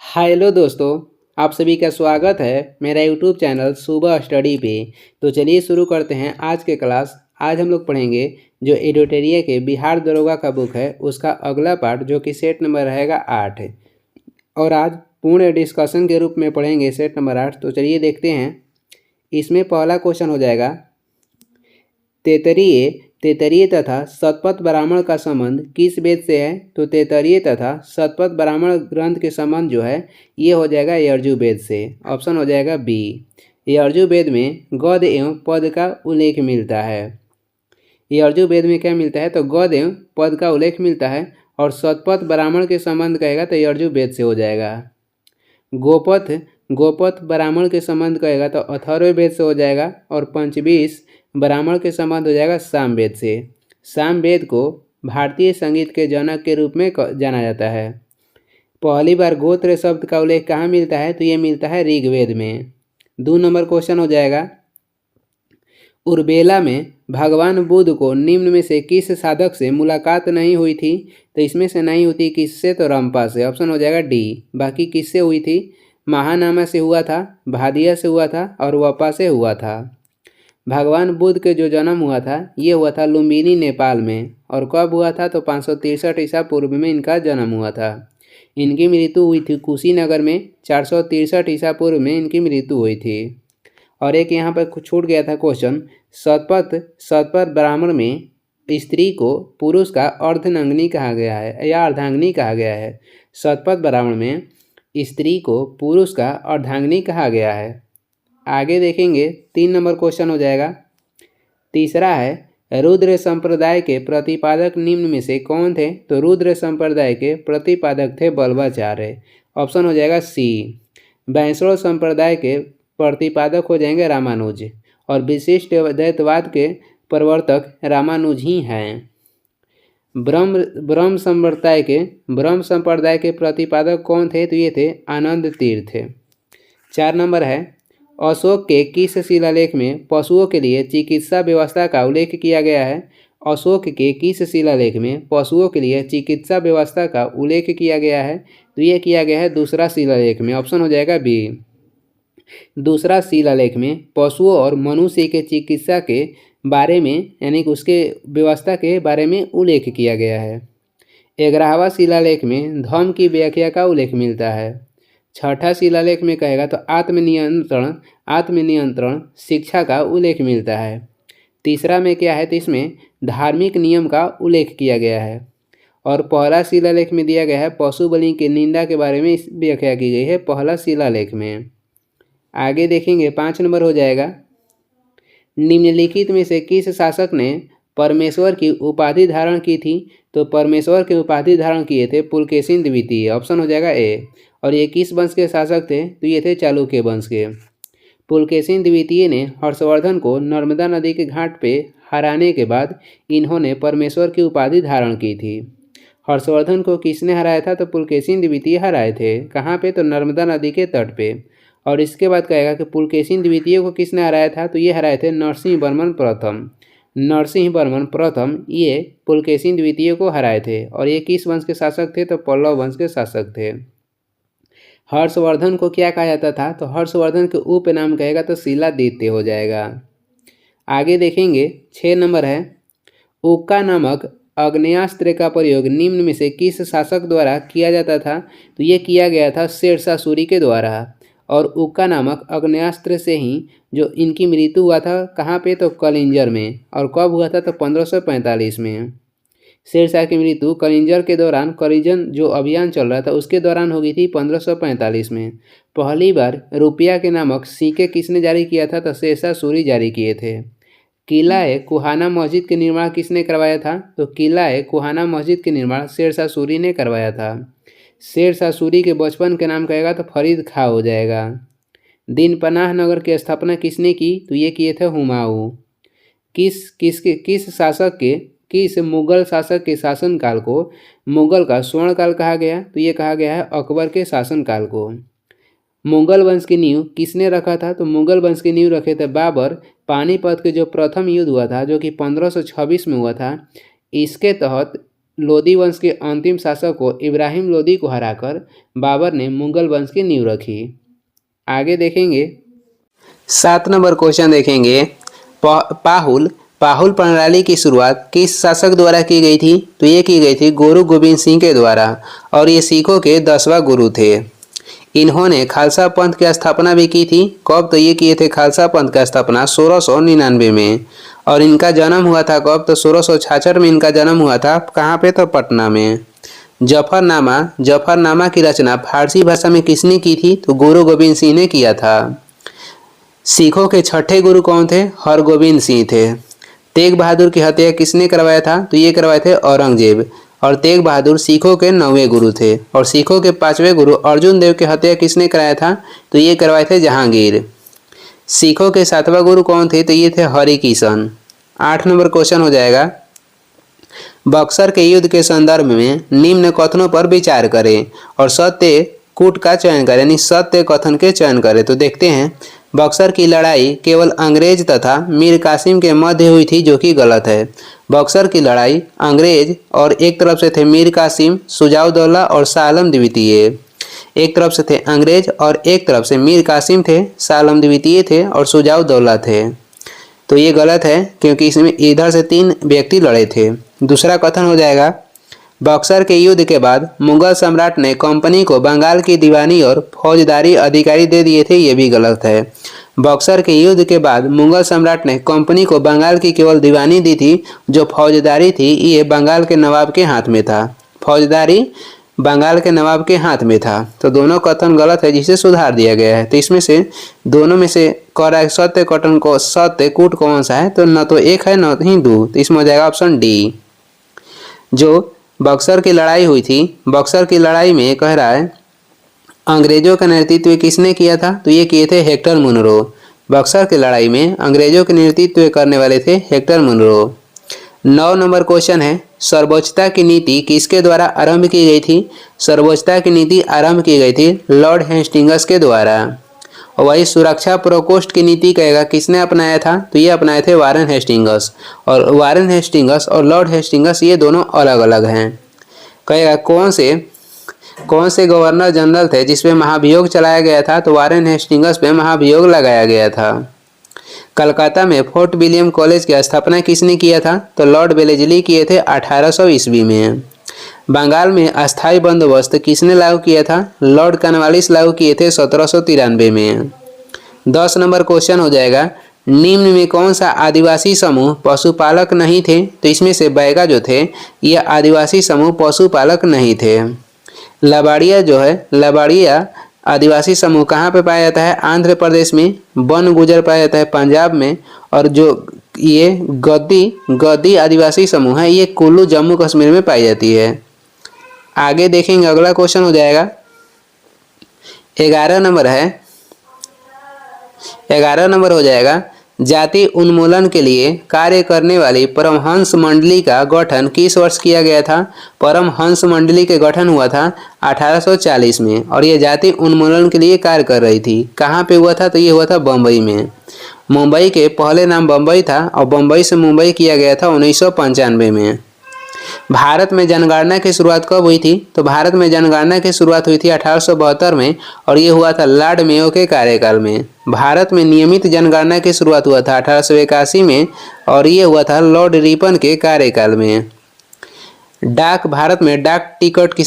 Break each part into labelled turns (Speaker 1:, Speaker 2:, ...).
Speaker 1: Hello दोस्तों, आप सभी का स्वागत है मेरा यूट्यूब चैनल सुबह स्टडी पे। तो चलिए शुरू करते हैं आज के क्लास। आज हम लोग पढ़ेंगे जो एडिटोरिया के बिहार दरोगा का बुक है उसका अगला पार्ट जो कि सेट नंबर रहेगा 8 है। और आज पूर्ण डिस्कशन के रूप में पढ़ेंगे सेट नंबर 8। तो चलिए देखते हैं। इसमें पहला क्वेश्चन हो जाएगा, तेतरीय तेतरीय तथा शतपथ ब्राह्मण का संबंध किस वेद से है। तो तेतरीय तथा शतपथ ब्राह्मण ग्रंथ के संबंध जो है ये हो जाएगा यजुर्वेद से। ऑप्शन हो जाएगा बी। यजुर्वेद में गद एवं पद का उल्लेख मिलता है। यजुर्वेद में क्या मिलता है तो गद एवं पद का उल्लेख मिलता है। और शतपथ ब्राह्मण के संबंध कहेगा तो यजुर्वेद से हो जाएगा। गोपथ ब्राह्मण के संबंध कहेगा तो अथर्ववेद से हो जाएगा। और पंचवीस ब्राह्मण के संबंध हो जाएगा सामवेद से। सामवेद को भारतीय संगीत के जनक के रूप में जाना जाता है। पहली बार गोत्र शब्द का उल्लेख कहाँ मिलता है तो ये मिलता है ऋग्वेद में। 2 नंबर क्वेश्चन हो जाएगा, उर्बेला में भगवान बुद्ध को निम्न में से किस साधक से मुलाकात नहीं हुई थी। तो इसमें से नहीं हुई किससे तो रंपा से। ऑप्शन हो जाएगा डी। बाकी किससे हुई थी, महानामा से हुआ था, भादिया से हुआ था और वपा से हुआ था। भगवान बुद्ध के जो जन्म हुआ था ये हुआ था लुम्बिनी नेपाल में। और कब हुआ था तो 563 ईसा पूर्व में इनका जन्म हुआ था। इनकी मृत्यु हुई थी कुशीनगर में 463 ईसा पूर्व में इनकी मृत्यु हुई थी। और एक यहाँ पर छूट गया था क्वेश्चन, शतपथ ब्राह्मण में स्त्री को पुरुष का अर्धनंगनी कहा गया है या अर्धांगिनी कहा गया है। शतपथ ब्राह्मण में स्त्री को पुरुष का अर्धांगिनी कहा गया है। आगे देखेंगे 3 नंबर क्वेश्चन हो जाएगा। तीसरा है, रुद्र संप्रदाय के प्रतिपादक निम्न में से कौन थे। तो रुद्र संप्रदाय के प्रतिपादक थे बल्बाचार्य। ऑप्शन हो जाएगा सी। वैष्णव संप्रदाय के प्रतिपादक हो जाएंगे रामानुज। और विशिष्ट द्वैतवाद के प्रवर्तक रामानुज ही हैं। ब्रह्म संप्रदाय के प्रतिपादक कौन थे तो ये थे आनंद तीर्थ। 4 नंबर है, अशोक के किस शिलालेख में पशुओं के लिए चिकित्सा व्यवस्था का उल्लेख किया गया है। अशोक के किस शिलालेख में पशुओं के लिए चिकित्सा व्यवस्था का उल्लेख किया गया है तो ये किया गया है दूसरा शिलालेख में। ऑप्शन हो जाएगा बी। दूसरा शिलालेख में पशुओं और मनुष्य के चिकित्सा के बारे में यानी कि उसके व्यवस्था के बारे में उल्लेख किया गया है। 11वां शिलालेख में धम्म की व्याख्या का उल्लेख मिलता है। 6ठा शिलालेख में कहेगा तो आत्मनियंत्रण शिक्षा का उल्लेख मिलता है। तीसरा में क्या है तो इसमें धार्मिक नियम का उल्लेख किया गया है। और पहला शिलालेख में दिया गया है पशु बलि की निंदा के बारे में व्याख्या की गई है पहला शिलालेख में। आगे देखेंगे 5 नंबर हो जाएगा, निम्नलिखित में से किस शासक ने परमेश्वर की उपाधि धारण की थी। तो परमेश्वर की उपाधि धारण किए थे पुलकेशिन द्वितीय। ऑप्शन हो जाएगा ए। और ये किस वंश के शासक थे तो ये थे चालुक्य वंश के। पुलकेशिन द्वितीय ने हर्षवर्धन को नर्मदा नदी के घाट पे हराने के बाद इन्होंने परमेश्वर की उपाधि धारण की थी। हर्षवर्धन को किसने हराया था तो पुलकेशिन द्वितीय हराए थे। कहाँ पे तो नर्मदा नदी के तट पे। और इसके बाद कहेगा कि पुलकेशिन द्वितीय को किसने हराया था तो ये हराए थे नरसिंह वर्मन प्रथम ये पुलकेशिन द्वितीय को हराए थे। और ये किस वंश के शासक थे तो पल्लव वंश के शासक थे। हर्षवर्धन को क्या कहा जाता था तो हर्षवर्धन के उपनाम कहेगा तो शिलादित्य हो जाएगा। आगे देखेंगे 6 नंबर है, उक्का नामक आग्नेयास्त्र का प्रयोग निम्न में से किस शासक द्वारा किया जाता था तो ये किया गया था शेरशाह सूरी के द्वारा। और उक्का नामक आग्नेयास्त्र से ही जो इनकी मृत्यु हुआ था कहाँ पे तो कलिंजर में। और कब हुआ था तो 1545 में। शेरशाह की मृत्यु कलिंजर के दौरान कलिंजर जो अभियान चल रहा था उसके दौरान हो गई थी 1545 में। पहली बार रुपया के नामक सिक्के किसने जारी किया था तो शेरशाह सूरी जारी किए थे। किला कुहाना मस्जिद के निर्माण किसने करवाया था तो किला कुहाना मस्जिद के निर्माण शेरशाह सूरी ने करवाया था। शेरशाह सूरी के बचपन के नाम कहेगा तो फरीद खां हो जाएगा। दिन पनाह नगर की स्थापना किसने की तो ये किए थे हुमायूं। किस मुगल शासक के शासनकाल को मुगल का स्वर्णकाल कहा गया तो ये कहा गया है अकबर के शासनकाल को। मुगल वंश की नींव किसने रखा था तो मुगल वंश की नींव रखे थे बाबर। पानीपत के जो प्रथम युद्ध हुआ था जो कि 1526 में हुआ था इसके तहत लोदी वंश के अंतिम शासक को इब्राहिम लोदी को हराकर बाबर ने मुगल वंश की नींव रखी। आगे देखेंगे 7 नंबर क्वेश्चन देखेंगे पाहुल पाहुल प्रणाली की शुरुआत किस शासक द्वारा की गई थी? तो ये की गई थी गुरु गोविंद सिंह के द्वारा और ये सिखों के 10वां गुरु थे। इन्होंने खालसा पंथ की स्थापना भी की थी। कब? तो ये किए थे खालसा पंथ की स्थापना 1699 में और इनका जन्म हुआ था कब? तो 1666 में इनका जन्म हुआ था। कहाँ पे? तो पटना में। जफरनामा की रचना फारसी भाषा में किसने की थी? तो गुरु गोविंद सिंह ने किया था। सिखों के छठे गुरु कौन थे? हरगोविंद सिंह थे। तेग बहादुर की हत्या किसने करवाया था? तो ये करवाए थे औरंगजेब और तेग बहादुर सिखों के 9वें गुरु थे। और सिखों के 5वें गुरु अर्जुन देव की हत्या किसने कराया था? तो ये करवाए थे जहांगीर। सिखों के 7वां गुरु कौन थे? तो ये थे हरिकिशन। 8 नंबर क्वेश्चन हो जाएगा बक्सर के युद्ध के संदर्भ में निम्न कथनों पर विचार करें और सत्य कूट का चयन करें, यानी सत्य कथन के चयन करें। तो देखते हैं बक्सर की लड़ाई केवल अंग्रेज तथा मीर कासिम के मध्य हुई थी, जो कि गलत है। बक्सर की लड़ाई अंग्रेज और एक तरफ से थे मीर कासिम, सुजाउद्दौला और शाह आलम द्वितीय। एक तरफ से थे अंग्रेज और एक तरफ से मीर कासिम थे, शाह आलम द्वितीय थे और सुजाउद्दौला थे। तो ये गलत है क्योंकि इसमें इधर से 3 व्यक्ति लड़े थे। दूसरा कथन हो जाएगा बक्सर के युद्ध के बाद मुगल सम्राट ने कंपनी को बंगाल की दीवानी और फौजदारी अधिकारी दे दिए थे, ये भी गलत है। बक्सर के युद्ध के बाद मुगल सम्राट ने कंपनी को बंगाल की केवल दीवानी दी थी, जो फौजदारी थी ये बंगाल के नवाब के हाथ में था। फौजदारी बंगाल के नवाब के हाथ में था। तो दोनों कथन गलत है, जिसे सुधार दिया गया है। तो इसमें से दोनों में से करेक्ट सत्य कथन को सत्य कूट कौन सा है? तो न तो एक है न ही 2। तो इसमें हो जाएगा ऑप्शन डी। जो बक्सर की लड़ाई हुई थी, बक्सर की लड़ाई में कह रहा है अंग्रेजों का नेतृत्व किसने किया था? तो ये किए थे हेक्टर मुनरो। बक्सर की लड़ाई में अंग्रेजों के नेतृत्व करने वाले थे हेक्टर मुनरो। 9 नंबर क्वेश्चन है सर्वोच्चता की नीति किसके द्वारा आरंभ की गई थी? सर्वोच्चता की नीति आरंभ की गई थी लॉर्ड हेस्टिंग्स के द्वारा। और वही सुरक्षा प्रकोष्ठ की नीति कहेगा किसने अपनाया था? तो ये अपनाए थे वारेन हेस्टिंग्स। और वारेन हेस्टिंग्स और लॉर्ड हेस्टिंग्स ये दोनों अलग अलग हैं। कहेगा कौन से गवर्नर जनरल थे जिस पे महाभियोग चलाया गया था? तो वारेन हेस्टिंग्स पे महाभियोग लगाया गया था। कलकत्ता में फोर्ट विलियम कॉलेज की स्थापना किसने किया था? तो लॉर्ड वेलेस्ली किए थे 1800 ईस्वी में। बंगाल में अस्थायी बंदोबस्त किसने लागू किया था? लॉर्ड कॉर्नवालिस लागू किए थे 1793 में। 10 नंबर क्वेश्चन हो जाएगा निम्न में कौन सा आदिवासी समूह पशुपालक नहीं थे? तो इसमें से बैगा जो थे ये आदिवासी समूह पशुपालक नहीं थे। लबाड़िया जो है, लबाड़िया आदिवासी समूह कहाँ पे पाया जाता है? आंध्र प्रदेश में। वन गुजर पाया जाता है पंजाब में। और जो ये गद्दी आदिवासी समूह है ये कुल्लू जम्मू कश्मीर में पाई जाती है। आगे देखेंगे अगला क्वेश्चन हो जाएगा 11 नंबर है। 11 नंबर हो जाएगा जाति उन्मूलन के लिए कार्य करने वाली परमहंस मंडली का गठन किस वर्ष किया गया था? परमहंस मंडली के गठन हुआ था 1840 में और ये जाति उन्मूलन के लिए कार्य कर रही थी। कहाँ पे हुआ था? तो ये हुआ था बम्बई में। मुंबई के पहले नाम बम्बई था और बम्बई से मुंबई किया गया था 1995 में। भारत में जनगणना की शुरुआत कब हुई थी? तो भारत में जनगणना की शुरुआत हुई थी 1872 में और ये हुआ था लॉर्ड मेयो के कार्यकाल में। भारत में नियमित जनगणना की शुरुआत हुआ था 1881 में और ये हुआ था लॉर्ड रिपन के कार्यकाल में। भारत में डाक टिकट की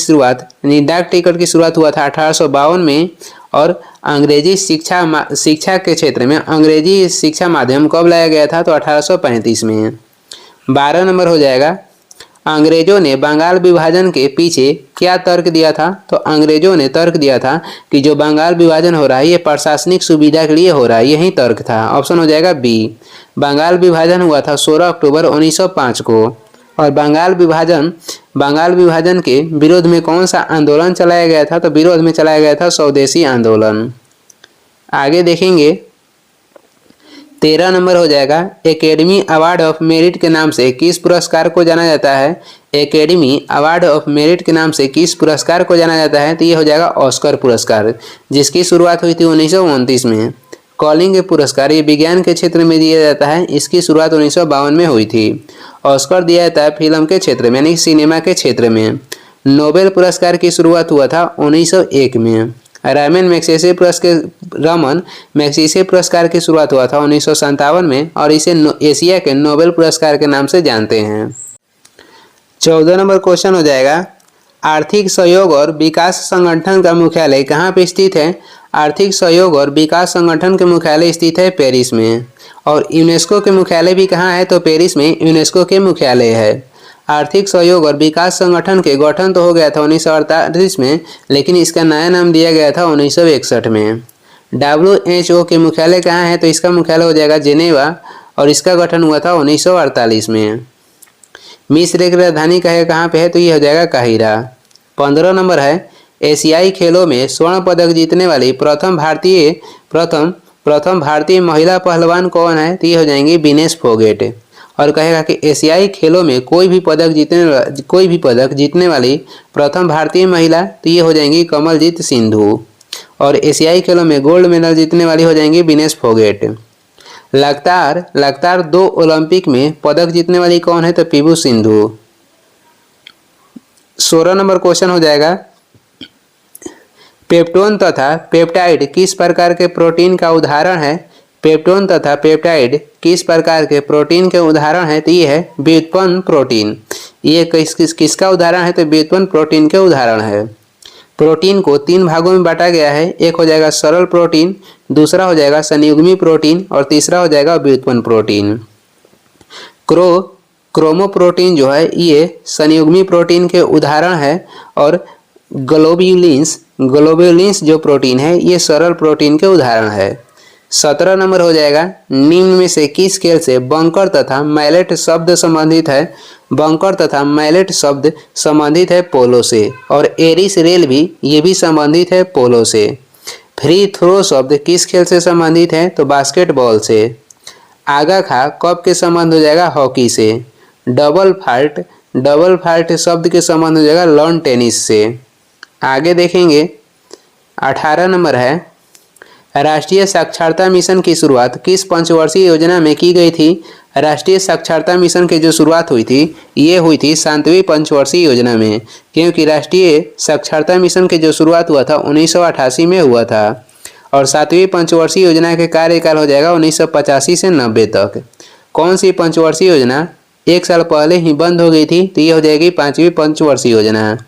Speaker 1: शुरुआत हुआ था 1852 में और अंग्रेजी शिक्षा के क्षेत्र में अंग्रेजी शिक्षा माध्यम कब लाया गया था? तो 1835 में। 12 नंबर हो जाएगा अंग्रेजों ने बंगाल विभाजन के पीछे क्या तर्क दिया था? तो अंग्रेजों ने तर्क दिया था कि जो बंगाल विभाजन हो रहा है ये प्रशासनिक सुविधा के लिए हो रहा है, यही तर्क था। ऑप्शन हो जाएगा बी। बंगाल विभाजन हुआ था 16 अक्टूबर 1905 को और बंगाल विभाजन के विरोध में कौन सा आंदोलन चलाया गया था? तो विरोध में चलाया गया था स्वदेशी आंदोलन। आगे देखेंगे 13 नंबर हो जाएगा एकेडमी अवार्ड ऑफ मेरिट के नाम से किस पुरस्कार को जाना जाता है? एकेडमी अवार्ड ऑफ मेरिट के नाम से किस पुरस्कार को जाना जाता है? तो ये हो जाएगा ऑस्कर पुरस्कार, जिसकी शुरुआत हुई थी 1929 में। कॉलिंग पुरस्कार ये विज्ञान के क्षेत्र में दिया जाता है। इसकी शुरुआत 1952 में हुई थी। ऑस्कर दिया जाता है फिल्म के क्षेत्र में यानी सिनेमा के क्षेत्र में। नोबेल पुरस्कार की शुरुआत हुआ था 1901 में। रमन मैग्सेसे पुरस्कार की शुरुआत हुआ था 1957 में और इसे एशिया के नोबेल पुरस्कार के नाम से जानते हैं। 14 नंबर क्वेश्चन हो जाएगा, आर्थिक सहयोग और विकास संगठन का मुख्यालय कहाँ पे स्थित है? आर्थिक सहयोग और विकास संगठन के मुख्यालय स्थित है पेरिस में। और यूनेस्को के मुख्यालय भी कहाँ है? तो पेरिस में यूनेस्को के मुख्यालय है। आर्थिक सहयोग और विकास संगठन के गठन तो हो गया था 1948 में, लेकिन इसका नया नाम दिया गया था 1961 में। WHO के मुख्यालय कहाँ है? तो इसका मुख्यालय हो जाएगा जेनेवा और इसका गठन हुआ था 1948 में। मिस्र की राजधानी कहाँ पे है? तो ये हो जाएगा काहिरा। 15 नंबर है, एशियाई खेलों में स्वर्ण पदक जीतने वाली प्रथम भारतीय महिला पहलवान कौन है? तो ये हो जाएंगी विनेश फोगेट। और कहेगा कि एशियाई खेलों में कोई भी पदक जीतने वाली प्रथम भारतीय महिला, तो ये हो जाएंगी कमलजीत सिंधु। और एशियाई खेलों में गोल्ड मेडल जीतने वाली हो जाएंगी विनेश फोगेट। लगातार 2 ओलंपिक में पदक जीतने वाली कौन है? तो पीवी सिंधु। 16 नंबर क्वेश्चन हो जाएगा, पेप्टोन तथा पेप्टाइड किस प्रकार के प्रोटीन का उदाहरण है? पेप्टोन तथा पेप्टाइड किस प्रकार के प्रोटीन के उदाहरण है? तो ये है व्युत्पन्न प्रोटीन। ये किसका उदाहरण है? तो व्युत्पन्न प्रोटीन के उदाहरण है। प्रोटीन को 3 भागों में बांटा गया है। एक हो जाएगा सरल प्रोटीन, दूसरा हो जाएगा संयुग्मी प्रोटीन और तीसरा हो जाएगा व्युत्पन्न प्रोटीन। क्रोमोप्रोटीन जो है ये संयुग्मी प्रोटीन के उदाहरण है और ग्लोब्यूलिन्स जो प्रोटीन है ये सरल प्रोटीन के उदाहरण है। 17 नंबर हो जाएगा, निम्न में से किस खेल से बंकर तथा मैलेट शब्द संबंधित है? बंकर तथा मैलेट शब्द संबंधित है पोलो से और एरिस रेल भी ये भी संबंधित है पोलो से। फ्री थ्रो शब्द किस खेल से संबंधित है? तो बास्केटबॉल से। आगा खा कब के संबंध हो जाएगा? हॉकी से। डबल फाल्ट शब्द के संबंध हो जाएगा लॉन टेनिस से। आगे देखेंगे 18 नंबर है, राष्ट्रीय साक्षरता मिशन की शुरुआत किस पंचवर्षीय योजना में की गई थी? राष्ट्रीय साक्षरता मिशन की जो शुरुआत हुई थी ये हुई थी 7वीं पंचवर्षीय योजना में, क्योंकि राष्ट्रीय साक्षरता मिशन की जो शुरुआत हुआ था 1988 में हुआ था और 7वीं पंचवर्षीय योजना के कार्यकाल हो जाएगा 1985 से 90 तक। कौन सी पंचवर्षीय योजना 1 साल पहले ही बंद हो गई थी? तो ये हो जाएगी 5वीं पंचवर्षीय योजना।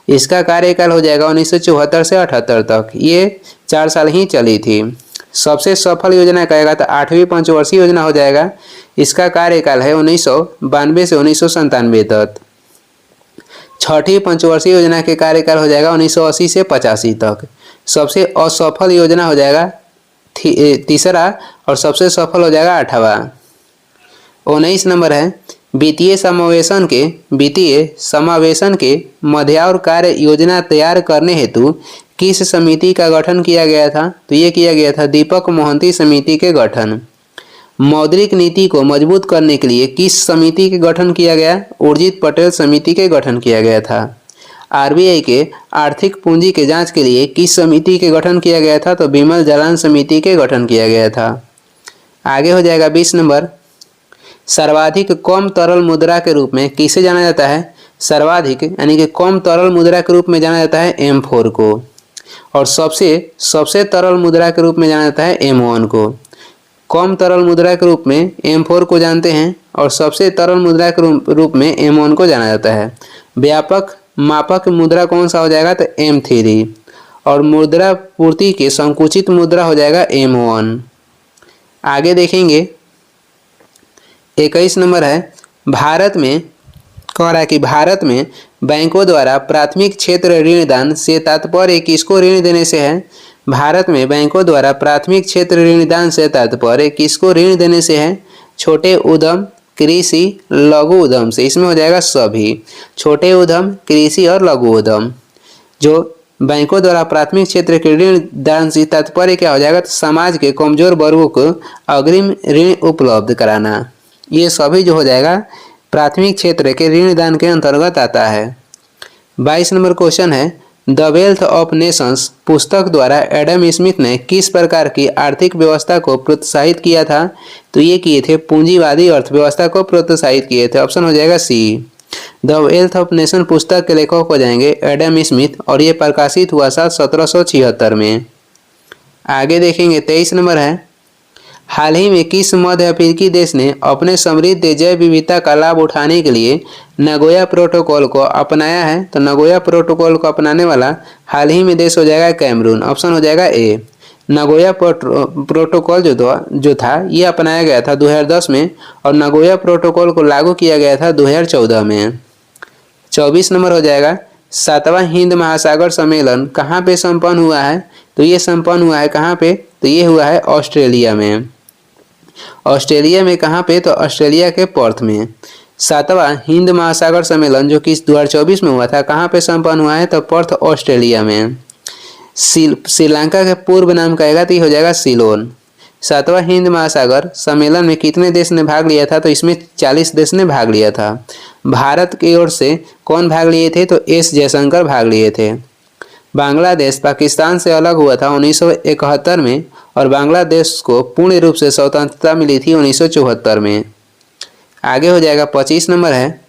Speaker 1: इसका कार्यकाल हो जाएगा 1974 से 78 तक। ये 4 साल ही चली थी। सबसे सफल योजना कहेगा तो 8वीं पंचवर्षीय योजना हो जाएगा। इसका कार्यकाल है 1992 से 1997 तक। 6ठी पंचवर्षीय योजना के कार्यकाल हो जाएगा 1980 से 85 तक। सबसे असफल योजना हो जाएगा तीसरा और सबसे सफल हो जाएगा 8वां। 19 नंबर है, वित्तीय समावेशन के मध्यावर कार्य योजना तैयार करने हेतु किस समिति का गठन किया गया था? तो ये किया गया था दीपक मोहंती समिति के गठन। मौद्रिक नीति को मजबूत करने के लिए किस समिति के गठन किया गया? उर्जित पटेल समिति के गठन किया गया था। आरबीआई के आर्थिक पूंजी के जांच के लिए किस समिति के गठन किया गया था? तो बिमल जालान समिति के गठन किया गया था। आगे हो जाएगा 20 नंबर, सर्वाधिक कम तरल मुद्रा के रूप में किसे जाना जाता है? सर्वाधिक यानी कि कम तरल मुद्रा के रूप में जाना जाता है M4 को और सबसे तरल मुद्रा के रूप में जाना जाता है M1 को। कम तरल मुद्रा के रूप में M4 को जानते हैं और सबसे तरल मुद्रा के रूप में M1 को जाना जाता है। व्यापक मापक मुद्रा कौन सा हो जाएगा? तो M3 और मुद्रा पूर्ति के संकुचित मुद्रा हो जाएगा M1। आगे देखेंगे 21 नंबर है, भारत में कह रहा है कि भारत में बैंकों द्वारा प्राथमिक क्षेत्र ऋण दान से तात्पर्य किसको ऋण देने से है? भारत में बैंकों द्वारा प्राथमिक क्षेत्र ऋण दान से तात्पर्य किसको ऋण देने से है? छोटे उद्यम, कृषि, लघु उद्यम से। इसमें हो जाएगा सभी, छोटे उद्यम, कृषि और लघु उद्यम। जो बैंकों द्वारा प्राथमिक क्षेत्र के ऋण दान से तात्पर्य क्या हो जाएगा? तो समाज के कमजोर वर्गों को अग्रिम ऋण उपलब्ध कराना। ये सभी जो हो जाएगा प्राथमिक क्षेत्र के ऋण दान के अंतर्गत आता है। 22 नंबर क्वेश्चन है, द वेल्थ ऑफ नेशंस पुस्तक द्वारा एडम स्मिथ ने किस प्रकार की आर्थिक व्यवस्था को प्रोत्साहित किया था? तो ये किए थे पूंजीवादी अर्थव्यवस्था को प्रोत्साहित किए थे। ऑप्शन हो जाएगा सी। द वेल्थ ऑफ नेशन पुस्तक के लेखक हो जाएंगे एडम स्मिथ और ये प्रकाशित हुआ साल 1776 में। आगे देखेंगे 23 नंबर है, हाल ही में किस मध्य अफ्रीकी देश ने अपने समृद्ध जैव विविधता का लाभ उठाने के लिए नगोया प्रोटोकॉल को अपनाया है? तो नगोया प्रोटोकॉल को अपनाने वाला हाल ही में देश हो जाएगा कैमरून। ऑप्शन हो जाएगा ए। नगोया प्रोटोकॉल जो था ये अपनाया गया था 2010 में और नगोया प्रोटोकॉल को लागू किया गया था 2014 में। 24 नंबर हो जाएगा, 7वां हिंद महासागर सम्मेलन कहाँ पे संपन्न हुआ है? तो ये संपन्न हुआ है कहाँ पे? तो ये हुआ है ऑस्ट्रेलिया में। ऑस्ट्रेलिया में कहाँ पे? तो ऑस्ट्रेलिया के पर्थ में। 7वां हिंद महासागर सम्मेलन जो कि 2024 में हुआ था कहाँ पे संपन्न हुआ है? तो पर्थ ऑस्ट्रेलिया में। श्रीलंका के पूर्व नाम कहेगा तो ये हो जाएगा सिलोन। 7वां हिंद महासागर सम्मेलन में कितने देश ने भाग लिया था? तो इसमें 40 देश ने भाग लिया था। भारत की ओर से कौन भाग लिए थे? तो एस जयशंकर भाग लिए थे। बांग्लादेश पाकिस्तान से अलग हुआ था 1971 में और बांग्लादेश को पूर्ण रूप से स्वतंत्रता मिली थी 1974 में। आगे हो जाएगा 25 नंबर है,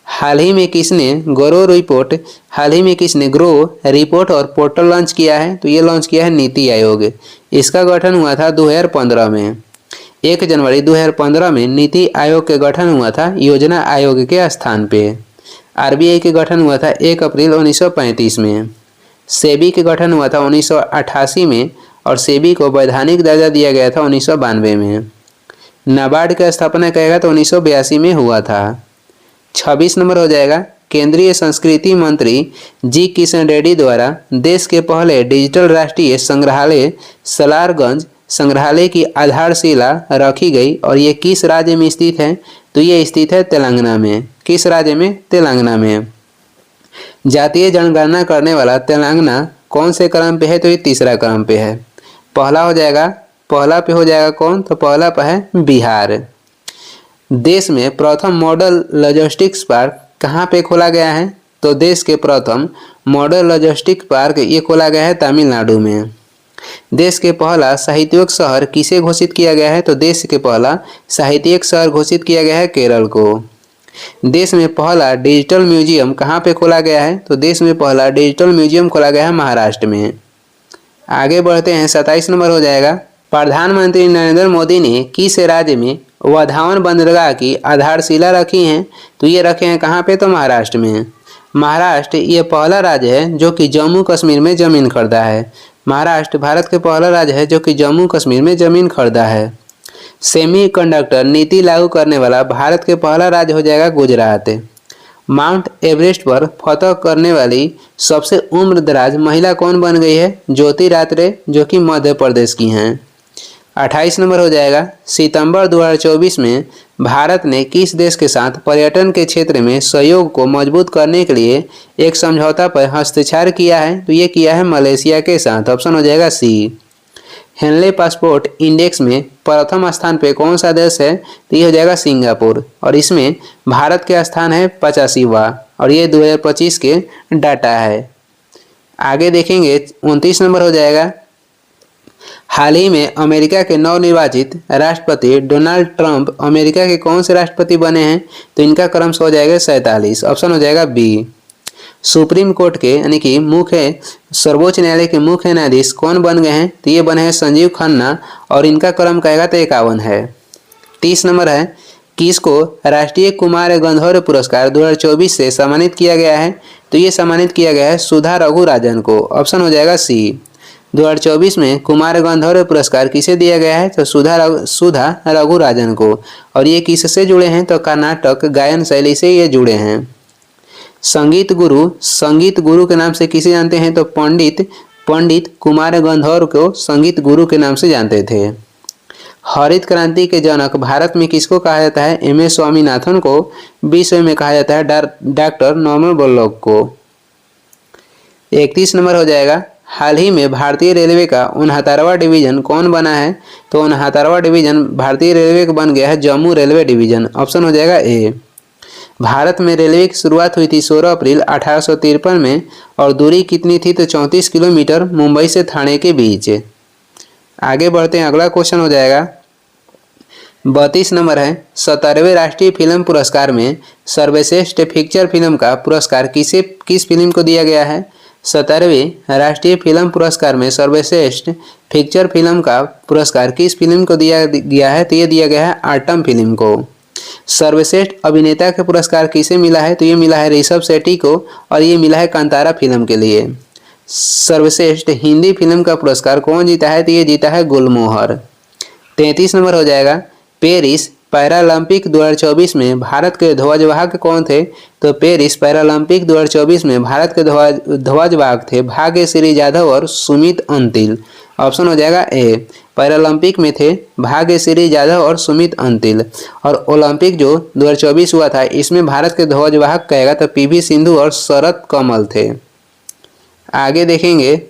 Speaker 1: हाल ही में किसने ग्रो रिपोर्ट और पोर्टल लॉन्च किया है? तो ये लॉन्च किया है नीति आयोग। इसका गठन हुआ था 2015 में। 1 जनवरी 2015 में नीति आयोग के गठन हुआ था योजना आयोग के स्थान पे। आरबीआई के गठन हुआ था 1 अप्रैल 1935 में। सेबी के गठन हुआ था 1988 में और सेबी को वैधानिक दर्जा दिया गया था 1992 में। नाबार्ड की स्थापना कहेगा तो 1982 में हुआ था। 26 नंबर हो जाएगा, केंद्रीय संस्कृति मंत्री जी किशन रेड्डी द्वारा देश के पहले डिजिटल राष्ट्रीय संग्रहालय सलारगंज संग्रहालय की आधारशिला रखी गई और ये किस राज्य में स्थित है? तो ये स्थित है तेलंगाना में। किस राज्य में? तेलंगाना में। जातीय जनगणना करने वाला तेलंगाना कौन से क्रम पे है? तो ये 3रा क्रम पे है। पहला पे हो जाएगा कौन? तो पहला पे है बिहार। देश में प्रथम मॉडल लॉजिस्टिक्स पार्क कहाँ पे खोला गया है? तो देश के प्रथम मॉडल लॉजिस्टिक्स पार्क ये खोला गया है तमिलनाडु में। देश के पहला साहित्यिक शहर किसे घोषित किया गया है? तो देश के पहला साहित्यिक शहर घोषित किया गया है केरल को। देश में पहला डिजिटल म्यूजियम कहाँ पे खोला गया है? तो देश में पहला डिजिटल म्यूजियम खोला गया है महाराष्ट्र में। आगे बढ़ते हैं 27 नंबर हो जाएगा, प्रधानमंत्री नरेंद्र मोदी ने किस राज्य में वधावन बंदरगाह की आधारशिला रखी है? तो ये रखे हैं कहाँ पे? तो महाराष्ट्र में। महाराष्ट्र ये पहला राज्य है जो कि जम्मू कश्मीर में ज़मीन खरीदा है। महाराष्ट्र भारत के पहला राज्य है जो कि जम्मू कश्मीर में ज़मीन खरीदा है। सेमीकंडक्टर नीति लागू करने वाला भारत के पहला राज्य हो जाएगा गुजरात। माउंट एवरेस्ट पर फतह करने वाली सबसे उम्रदराज महिला कौन बन गई है? ज्योति रात्रे जो कि मध्य प्रदेश की हैं। 28 नंबर हो जाएगा, सितंबर 2024 में भारत ने किस देश के साथ पर्यटन के क्षेत्र में सहयोग को मजबूत करने के लिए एक समझौता पर हस्ताक्षर किया है? तो ये किया है मलेशिया के साथ। ऑप्शन हो जाएगा सी। हेनले पासपोर्ट इंडेक्स में प्रथम स्थान पे कौन सा देश है? तो ये हो जाएगा सिंगापुर और इसमें भारत के स्थान है 85वां और ये 2025 के डाटा है। आगे देखेंगे 29 नंबर हो जाएगा, हाल ही में अमेरिका के नवनिर्वाचित राष्ट्रपति डोनाल्ड ट्रंप अमेरिका के कौन से राष्ट्रपति बने हैं? तो इनका क्रम हो जाएगा 47। ऑप्शन हो जाएगा बी। सुप्रीम कोर्ट के यानी कि सर्वोच्च न्यायालय के मुख्य न्यायाधीश कौन बन गए हैं? तो ये बने हैं संजीव खन्ना और इनका क्रम कहेगा तो 51 है। 30 नंबर है, किसको राष्ट्रीय कुमार गंधर्व पुरस्कार 2024 से सम्मानित किया गया है? तो ये सम्मानित किया गया है सुधा रघुराजन को। ऑप्शन हो जाएगा सी। 2024 में कुमार गंधर्व पुरस्कार किसे दिया गया है? तो सुधा रघुराजन को। और ये किससे जुड़े हैं? तो कर्नाटक गायन शैली से ये जुड़े हैं। संगीत गुरु के नाम से किसे जानते हैं? तो पंडित कुमार गंधर्व को संगीत गुरु के नाम से जानते थे। हरित क्रांति के जनक भारत में किसको कहा जाता है? एम एस स्वामीनाथन को। विश्व में कहा जाता है डॉक्टर नॉर्मन बोरलॉग को। 31 नंबर हो जाएगा, हाल ही में भारतीय रेलवे का 69वां डिवीजन कौन बना है? तो 69वां डिवीजन भारतीय रेलवे का बन गया है जम्मू रेलवे डिवीजन। ऑप्शन हो जाएगा ए। भारत में रेलवे की शुरुआत हुई थी 16 अप्रैल 1853 में और दूरी कितनी थी तो 34 किलोमीटर मुंबई से ठाणे के बीच। आगे बढ़ते हैं, अगला क्वेश्चन हो जाएगा 32 नंबर है। 17वें राष्ट्रीय फिल्म पुरस्कार में सर्वश्रेष्ठ फीचर फिल्म का पुरस्कार किस फिल्म को दिया गया है? 17वें राष्ट्रीय फिल्म पुरस्कार में सर्वश्रेष्ठ फीचर फिल्म का पुरस्कार किस फिल्म को दिया गया है? तो ये दिया गया है आटम फिल्म को। सर्वश्रेष्ठ अभिनेता का पुरस्कार किसे मिला है? तो ये मिला है ऋषभ शेट्टी को और ये मिला है कांतारा फिल्म के लिए। सर्वश्रेष्ठ हिंदी फिल्म का पुरस्कार कौन जीता है? तो ये जीता है गुलमोहर। 33 नंबर हो जाएगा। पेरिस पैरालंपिक 2024 में भारत के ध्वजवाहक कौन थे? तो पेरिस पैरालंपिक 2024 में भारत के ध्वजवाहक थे भाग्यश्री यादव और सुमित अंतिल। ऑप्शन हो जाएगा ए। पैरालंपिक में थे भाग्यश्री यादव और सुमित अंतिल। और ओलंपिक जो 2024 हुआ था इसमें भारत के ध्वजवाहक कहेगा तो पीवी सिंधु और शरत कमल थे। आगे देखेंगे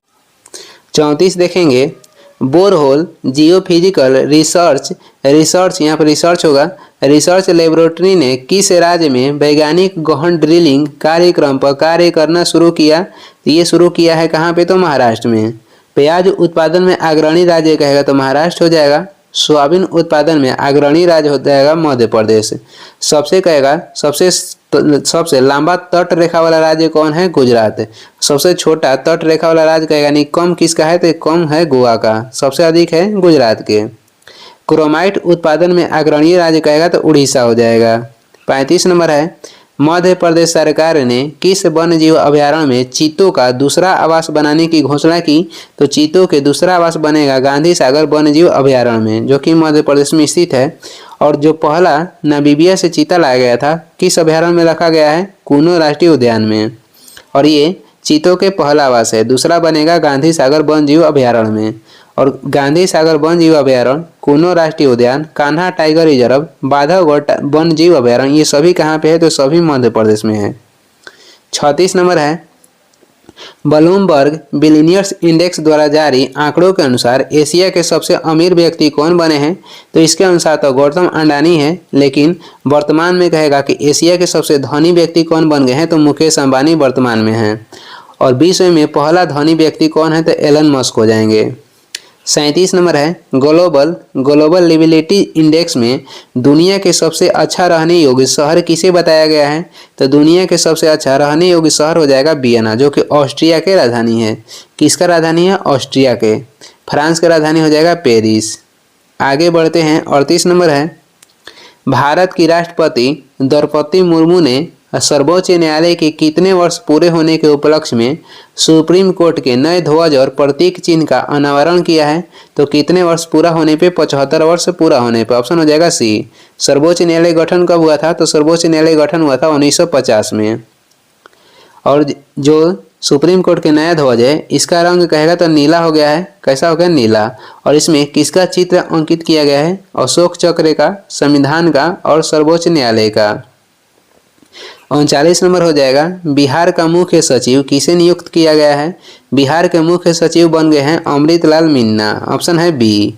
Speaker 1: 34 देखेंगे। बोरहोल जियोफिजिकल रिसर्च यहाँ पर रिसर्च होगा। रिसर्च लेबोरेटरी ने किस राज्य में वैज्ञानिक गहन ड्रिलिंग कार्यक्रम पर कार्य करना शुरू किया? तो ये शुरू किया है कहाँ पे? तो महाराष्ट्र में। प्याज उत्पादन में अग्रणी राज्य कहेगा तो महाराष्ट्र हो जाएगा। सोयाबीन उत्पादन में अग्रणी राज्य हो जाएगा मध्य प्रदेश। सबसे कहेगा सबसे लंबा तट रेखा वाला राज्य कौन है? गुजरात। सबसे छोटा तट रेखा वाला राज्य कहेगा नहीं कम किसका है? तो कम है गोवा का। सबसे अधिक है गुजरात के। क्रोमाइट उत्पादन में अग्रणी राज्य कहेगा तो उड़ीसा हो जाएगा। 35 नंबर है। मध्य प्रदेश सरकार ने किस वन्य जीव अभयारण्य में चीतों का दूसरा आवास बनाने की घोषणा की? तो चीतों के दूसरा आवास बनेगा गांधी सागर वन्य जीव अभयारण्य में जो कि मध्य प्रदेश में स्थित है। और जो पहला नामीबिया से चीता लाया गया था किस अभयारण्य में रखा गया है? कुनो राष्ट्रीय उद्यान में। और ये चीतों के पहला आवास है। दूसरा बनेगा गांधी सागर वन्य जीव अभयारण्य में। और गांधी सागर वन्य जीव अभयारण्य, कुनो राष्ट्रीय उद्यान, कान्हा टाइगर रिजर्व, बांधवगढ़ वन्य जीव अभयारण्य ये सभी कहाँ पे है? तो सभी मध्य प्रदेश में है। 36 नंबर है। ब्लूमबर्ग बिलियनियर्स इंडेक्स द्वारा जारी आंकड़ों के अनुसार एशिया के सबसे अमीर व्यक्ति कौन बने हैं? तो इसके अनुसार तो गौतम अडानी है, लेकिन वर्तमान में कहेगा कि एशिया के सबसे धनी व्यक्ति कौन बन गए हैं? तो मुकेश अंबानी वर्तमान में हैं। और विश्व में पहला धनी व्यक्ति कौन है? तो एलन मस्क हो जाएंगे। 37 नंबर है। ग्लोबल लिविलिटी इंडेक्स में दुनिया के सबसे अच्छा रहने योग्य शहर किसे बताया गया है? तो दुनिया के सबसे अच्छा रहने योग्य शहर हो जाएगा वियना जो कि ऑस्ट्रिया के राजधानी है। किसका राजधानी है? ऑस्ट्रिया के। फ्रांस का राजधानी हो जाएगा पेरिस। आगे बढ़ते हैं 38 नंबर है। भारत की राष्ट्रपति द्रौपदी मुर्मू ने सर्वोच्च न्यायालय के कितने वर्ष पूरे होने के उपलक्ष्य में सुप्रीम कोर्ट के नए ध्वज और प्रतीक चिन्ह का अनावरण किया है? तो कितने वर्ष पूरा होने पे? 75 वर्ष पूरा होने पे। ऑप्शन हो जाएगा सी। सर्वोच्च न्यायालय गठन कब हुआ था? तो सर्वोच्च न्यायालय गठन हुआ था 1950 में। और जो सुप्रीम कोर्ट के नया ध्वज है इसका रंग कहेगा तो नीला हो गया है। कैसा हो गया? नीला। और इसमें किसका चित्र अंकित किया गया है? अशोक चक्र का, संविधान का और सर्वोच्च न्यायालय का। 39 नंबर हो जाएगा। बिहार का मुख्य सचिव किसे नियुक्त किया गया है? बिहार के मुख्य सचिव बन गए हैं अमृतलाल मीना। ऑप्शन है बी।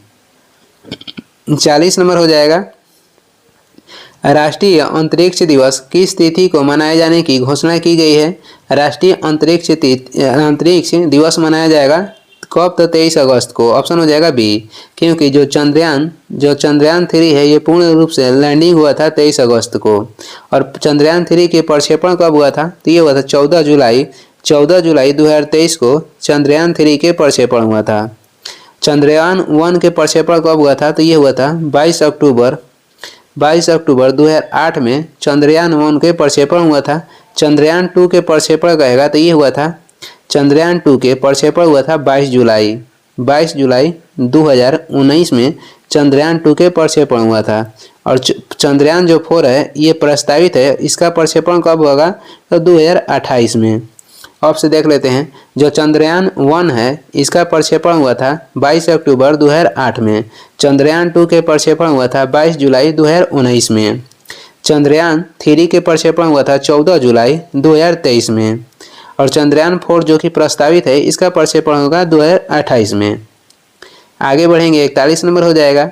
Speaker 1: 40 नंबर हो जाएगा। राष्ट्रीय अंतरिक्ष दिवस किस तिथि को मनाए जाने की घोषणा की गई है? राष्ट्रीय अंतरिक्ष दिवस मनाया जाएगा कब? तो 23 अगस्त को। ऑप्शन हो जाएगा बी। क्योंकि जो चंद्रयान 3 है ये पूर्ण रूप से लैंडिंग हुआ था 23 अगस्त को। और चंद्रयान 3 के प्रक्षेपण कब हुआ था? तो ये हुआ था 14 जुलाई 2023 को चंद्रयान 3 के प्रक्षेपण हुआ था। चंद्रयान 1 के प्रक्षेपण कब हुआ था? तो ये हुआ था 22 अक्टूबर 2008 में चंद्रयान 1 के प्रक्षेपण हुआ था। चंद्रयान 2 के प्रक्षेपण कहेगा तो ये हुआ था चंद्रयान 2 के प्रक्षेपण हुआ था 22 जुलाई 2019 में चंद्रयान 2 के प्रक्षेपण हुआ था। और चंद्रयान जो 4 है ये प्रस्तावित है, इसका प्रक्षेपण कब होगा? तो 2028 में। अब से देख लेते हैं। जो चंद्रयान 1 है इसका प्रक्षेपण हुआ था 22 अक्टूबर 2008 में। चंद्रयान 2 के प्रक्षेपण हुआ था 22 जुलाई 2019 में। चंद्रयान 3 के प्रक्षेपण हुआ था 14 जुलाई 2023 में। और चंद्रयान 4 जो कि प्रस्तावित है इसका प्रक्षेपण होगा 2028 में। आगे बढ़ेंगे 41 नंबर हो जाएगा।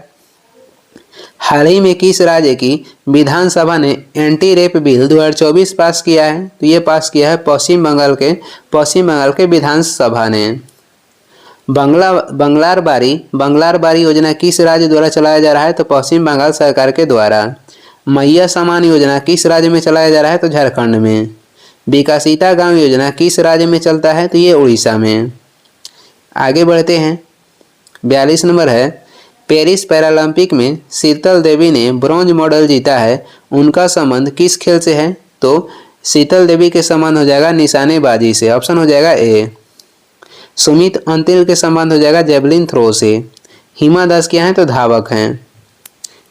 Speaker 1: हाल ही में किस राज्य की विधानसभा ने एंटी रेप बिल 2024 पास किया है? तो ये पास किया है पश्चिम बंगाल के विधानसभा ने। बंगलार बारी योजना किस राज्य द्वारा चलाया जा रहा है? तो पश्चिम बंगाल सरकार के द्वारा। मैया समान योजना किस राज्य में चलाया जा रहा है? तो झारखंड में। विकासिता गांव योजना किस राज्य में चलता है? तो ये उड़ीसा में। आगे बढ़ते हैं। 42 नंबर है, पेरिस पैरालंपिक में शीतल देवी ने ब्रॉन्ज मेडल जीता है, उनका संबंध किस खेल से है? तो शीतल देवी के संबंध हो जाएगा निशानेबाजी से, ऑप्शन हो जाएगा ए। सुमित अंतिल के संबंध हो जाएगा जेवलिन थ्रो से। हिमा दास क्या है? तो धावक हैं।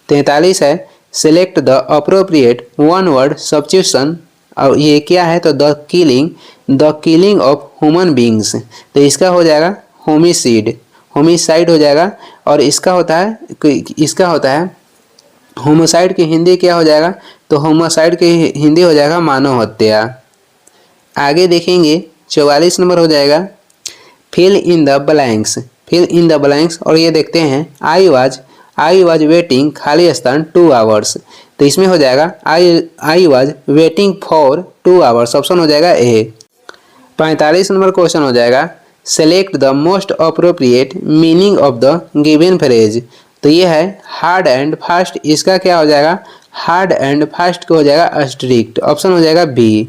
Speaker 1: 43 है, select the appropriate one word substitution, और ये क्या है? तो the killing of human beings, तो इसका हो जाएगा होमिसाइड हो जाएगा, और इसका होता है होमोसाइड की हिंदी क्या हो जाएगा? तो होमोसाइड की हिंदी हो जाएगा मानव हत्या। आगे देखेंगे 44 नंबर हो जाएगा, फिल इन द ब्लैंक्स, और ये देखते हैं आई वाज वेटिंग खाली स्थान 2 आवर्स, तो इसमें हो जाएगा I was waiting for 2 hours, option हो जाएगा ए। 45 नंबर क्वेश्चन हो जाएगा, select the most appropriate meaning of the given phrase, तो ये है हार्ड एंड फास्ट, इसका क्या हो जाएगा? हार्ड एंड फास्ट को हो जाएगा स्ट्रिक्ट, ऑप्शन हो जाएगा बी।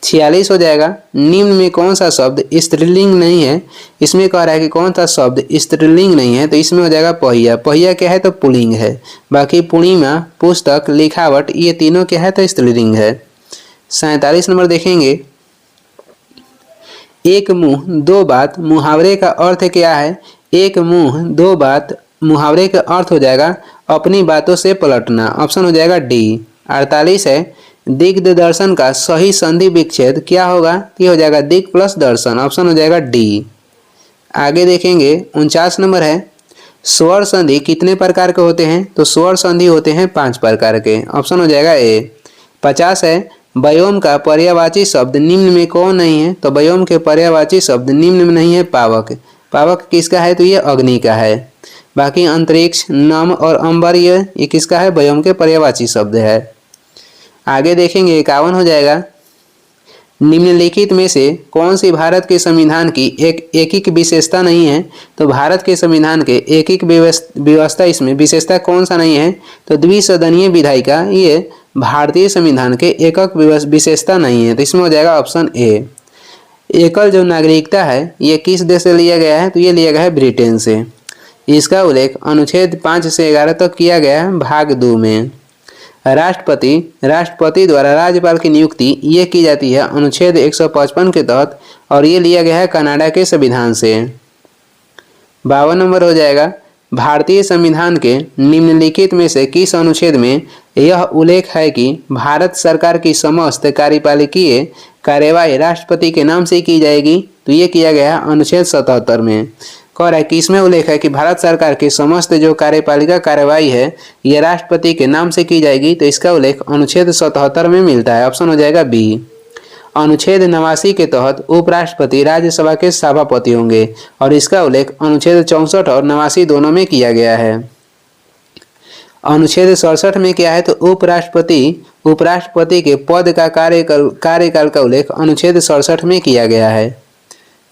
Speaker 1: 46 हो जाएगा, निम्न में कौन सा शब्द स्त्रीलिंग नहीं है? इसमें कह रहा है कि कौन सा शब्द स्त्रीलिंग नहीं है, तो इसमें हो जाएगा पहिया क्या है? तो पुल्लिंग है। बाकी पूर्णिमा, पुस्तक, लिखावट, ये तीनों क्या है? तो स्त्रीलिंग है। 47 नंबर देखेंगे, एक मुंह दो बात मुहावरे का अर्थ क्या है? एक मुंह दो बात मुहावरे का अर्थ हो जाएगा अपनी बातों से पलटना, ऑप्शन हो जाएगा डी। 48 है, दिग्दर्शन का सही संधि विच्छेद क्या होगा? ये हो जाएगा दिग प्लस दर्शन, ऑप्शन हो जाएगा डी। आगे देखेंगे 49 नंबर है, स्वर संधि कितने प्रकार के होते हैं? तो स्वर संधि होते हैं 5 प्रकार के, ऑप्शन हो जाएगा ए। 50 है, व्योम का पर्यायवाची शब्द निम्न में कौन नहीं है? तो व्योम के पर्यायवाची शब्द निम्न में नहीं है पावक किसका है? तो ये अग्नि का है। बाकी अंतरिक्ष, नम और अंबर ये किसका है? व्योम के पर्यायवाची शब्द है। आगे देखेंगे 51 हो जाएगा, निम्नलिखित में से कौन सी भारत के संविधान की एक विशेषता नहीं है? तो भारत के संविधान के एक व्यवस्था, इसमें विशेषता कौन सा नहीं है? तो द्विसदनीय विधायिका, ये भारतीय संविधान के एकक विशेषता नहीं है, तो इसमें हो जाएगा ऑप्शन ए। एकल जो नागरिकता है ये किस देश से लिया गया है? तो ये लिया गया है ब्रिटेन से। इसका अनुच्छेद 5 से 11 तक किया गया है भाग 2 में। राष्ट्रपति द्वारा राज्यपाल की नियुक्ति ये की जाती है अनुच्छेद 155 के तहत, और ये लिया गया है कनाडा के संविधान से। 52 नंबर हो जाएगा, भारतीय संविधान के निम्नलिखित में से किस अनुच्छेद में यह उल्लेख है कि भारत सरकार की समस्त कार्यपालिकीय कार्यवाही राष्ट्रपति के नाम से की जाएगी? तो ये किया गया है अनुच्छेद 77 में। कह रहा है कि इसमें उल्लेख है कि भारत सरकार की समस्त जो कार्यपालिका कार्यवाही है ये राष्ट्रपति के नाम से की जाएगी, तो इसका उल्लेख अनुच्छेद 77 में मिलता है, ऑप्शन हो जाएगा बी। अनुच्छेद 89 के तहत उपराष्ट्रपति राज्यसभा के सभापति होंगे, और इसका उल्लेख अनुच्छेद 64 और 89 दोनों में किया गया है। अनुच्छेद 67 में क्या है? तो उपराष्ट्रपति के पद का कार्यकाल का उल्लेख अनुच्छेद 67 में किया गया है।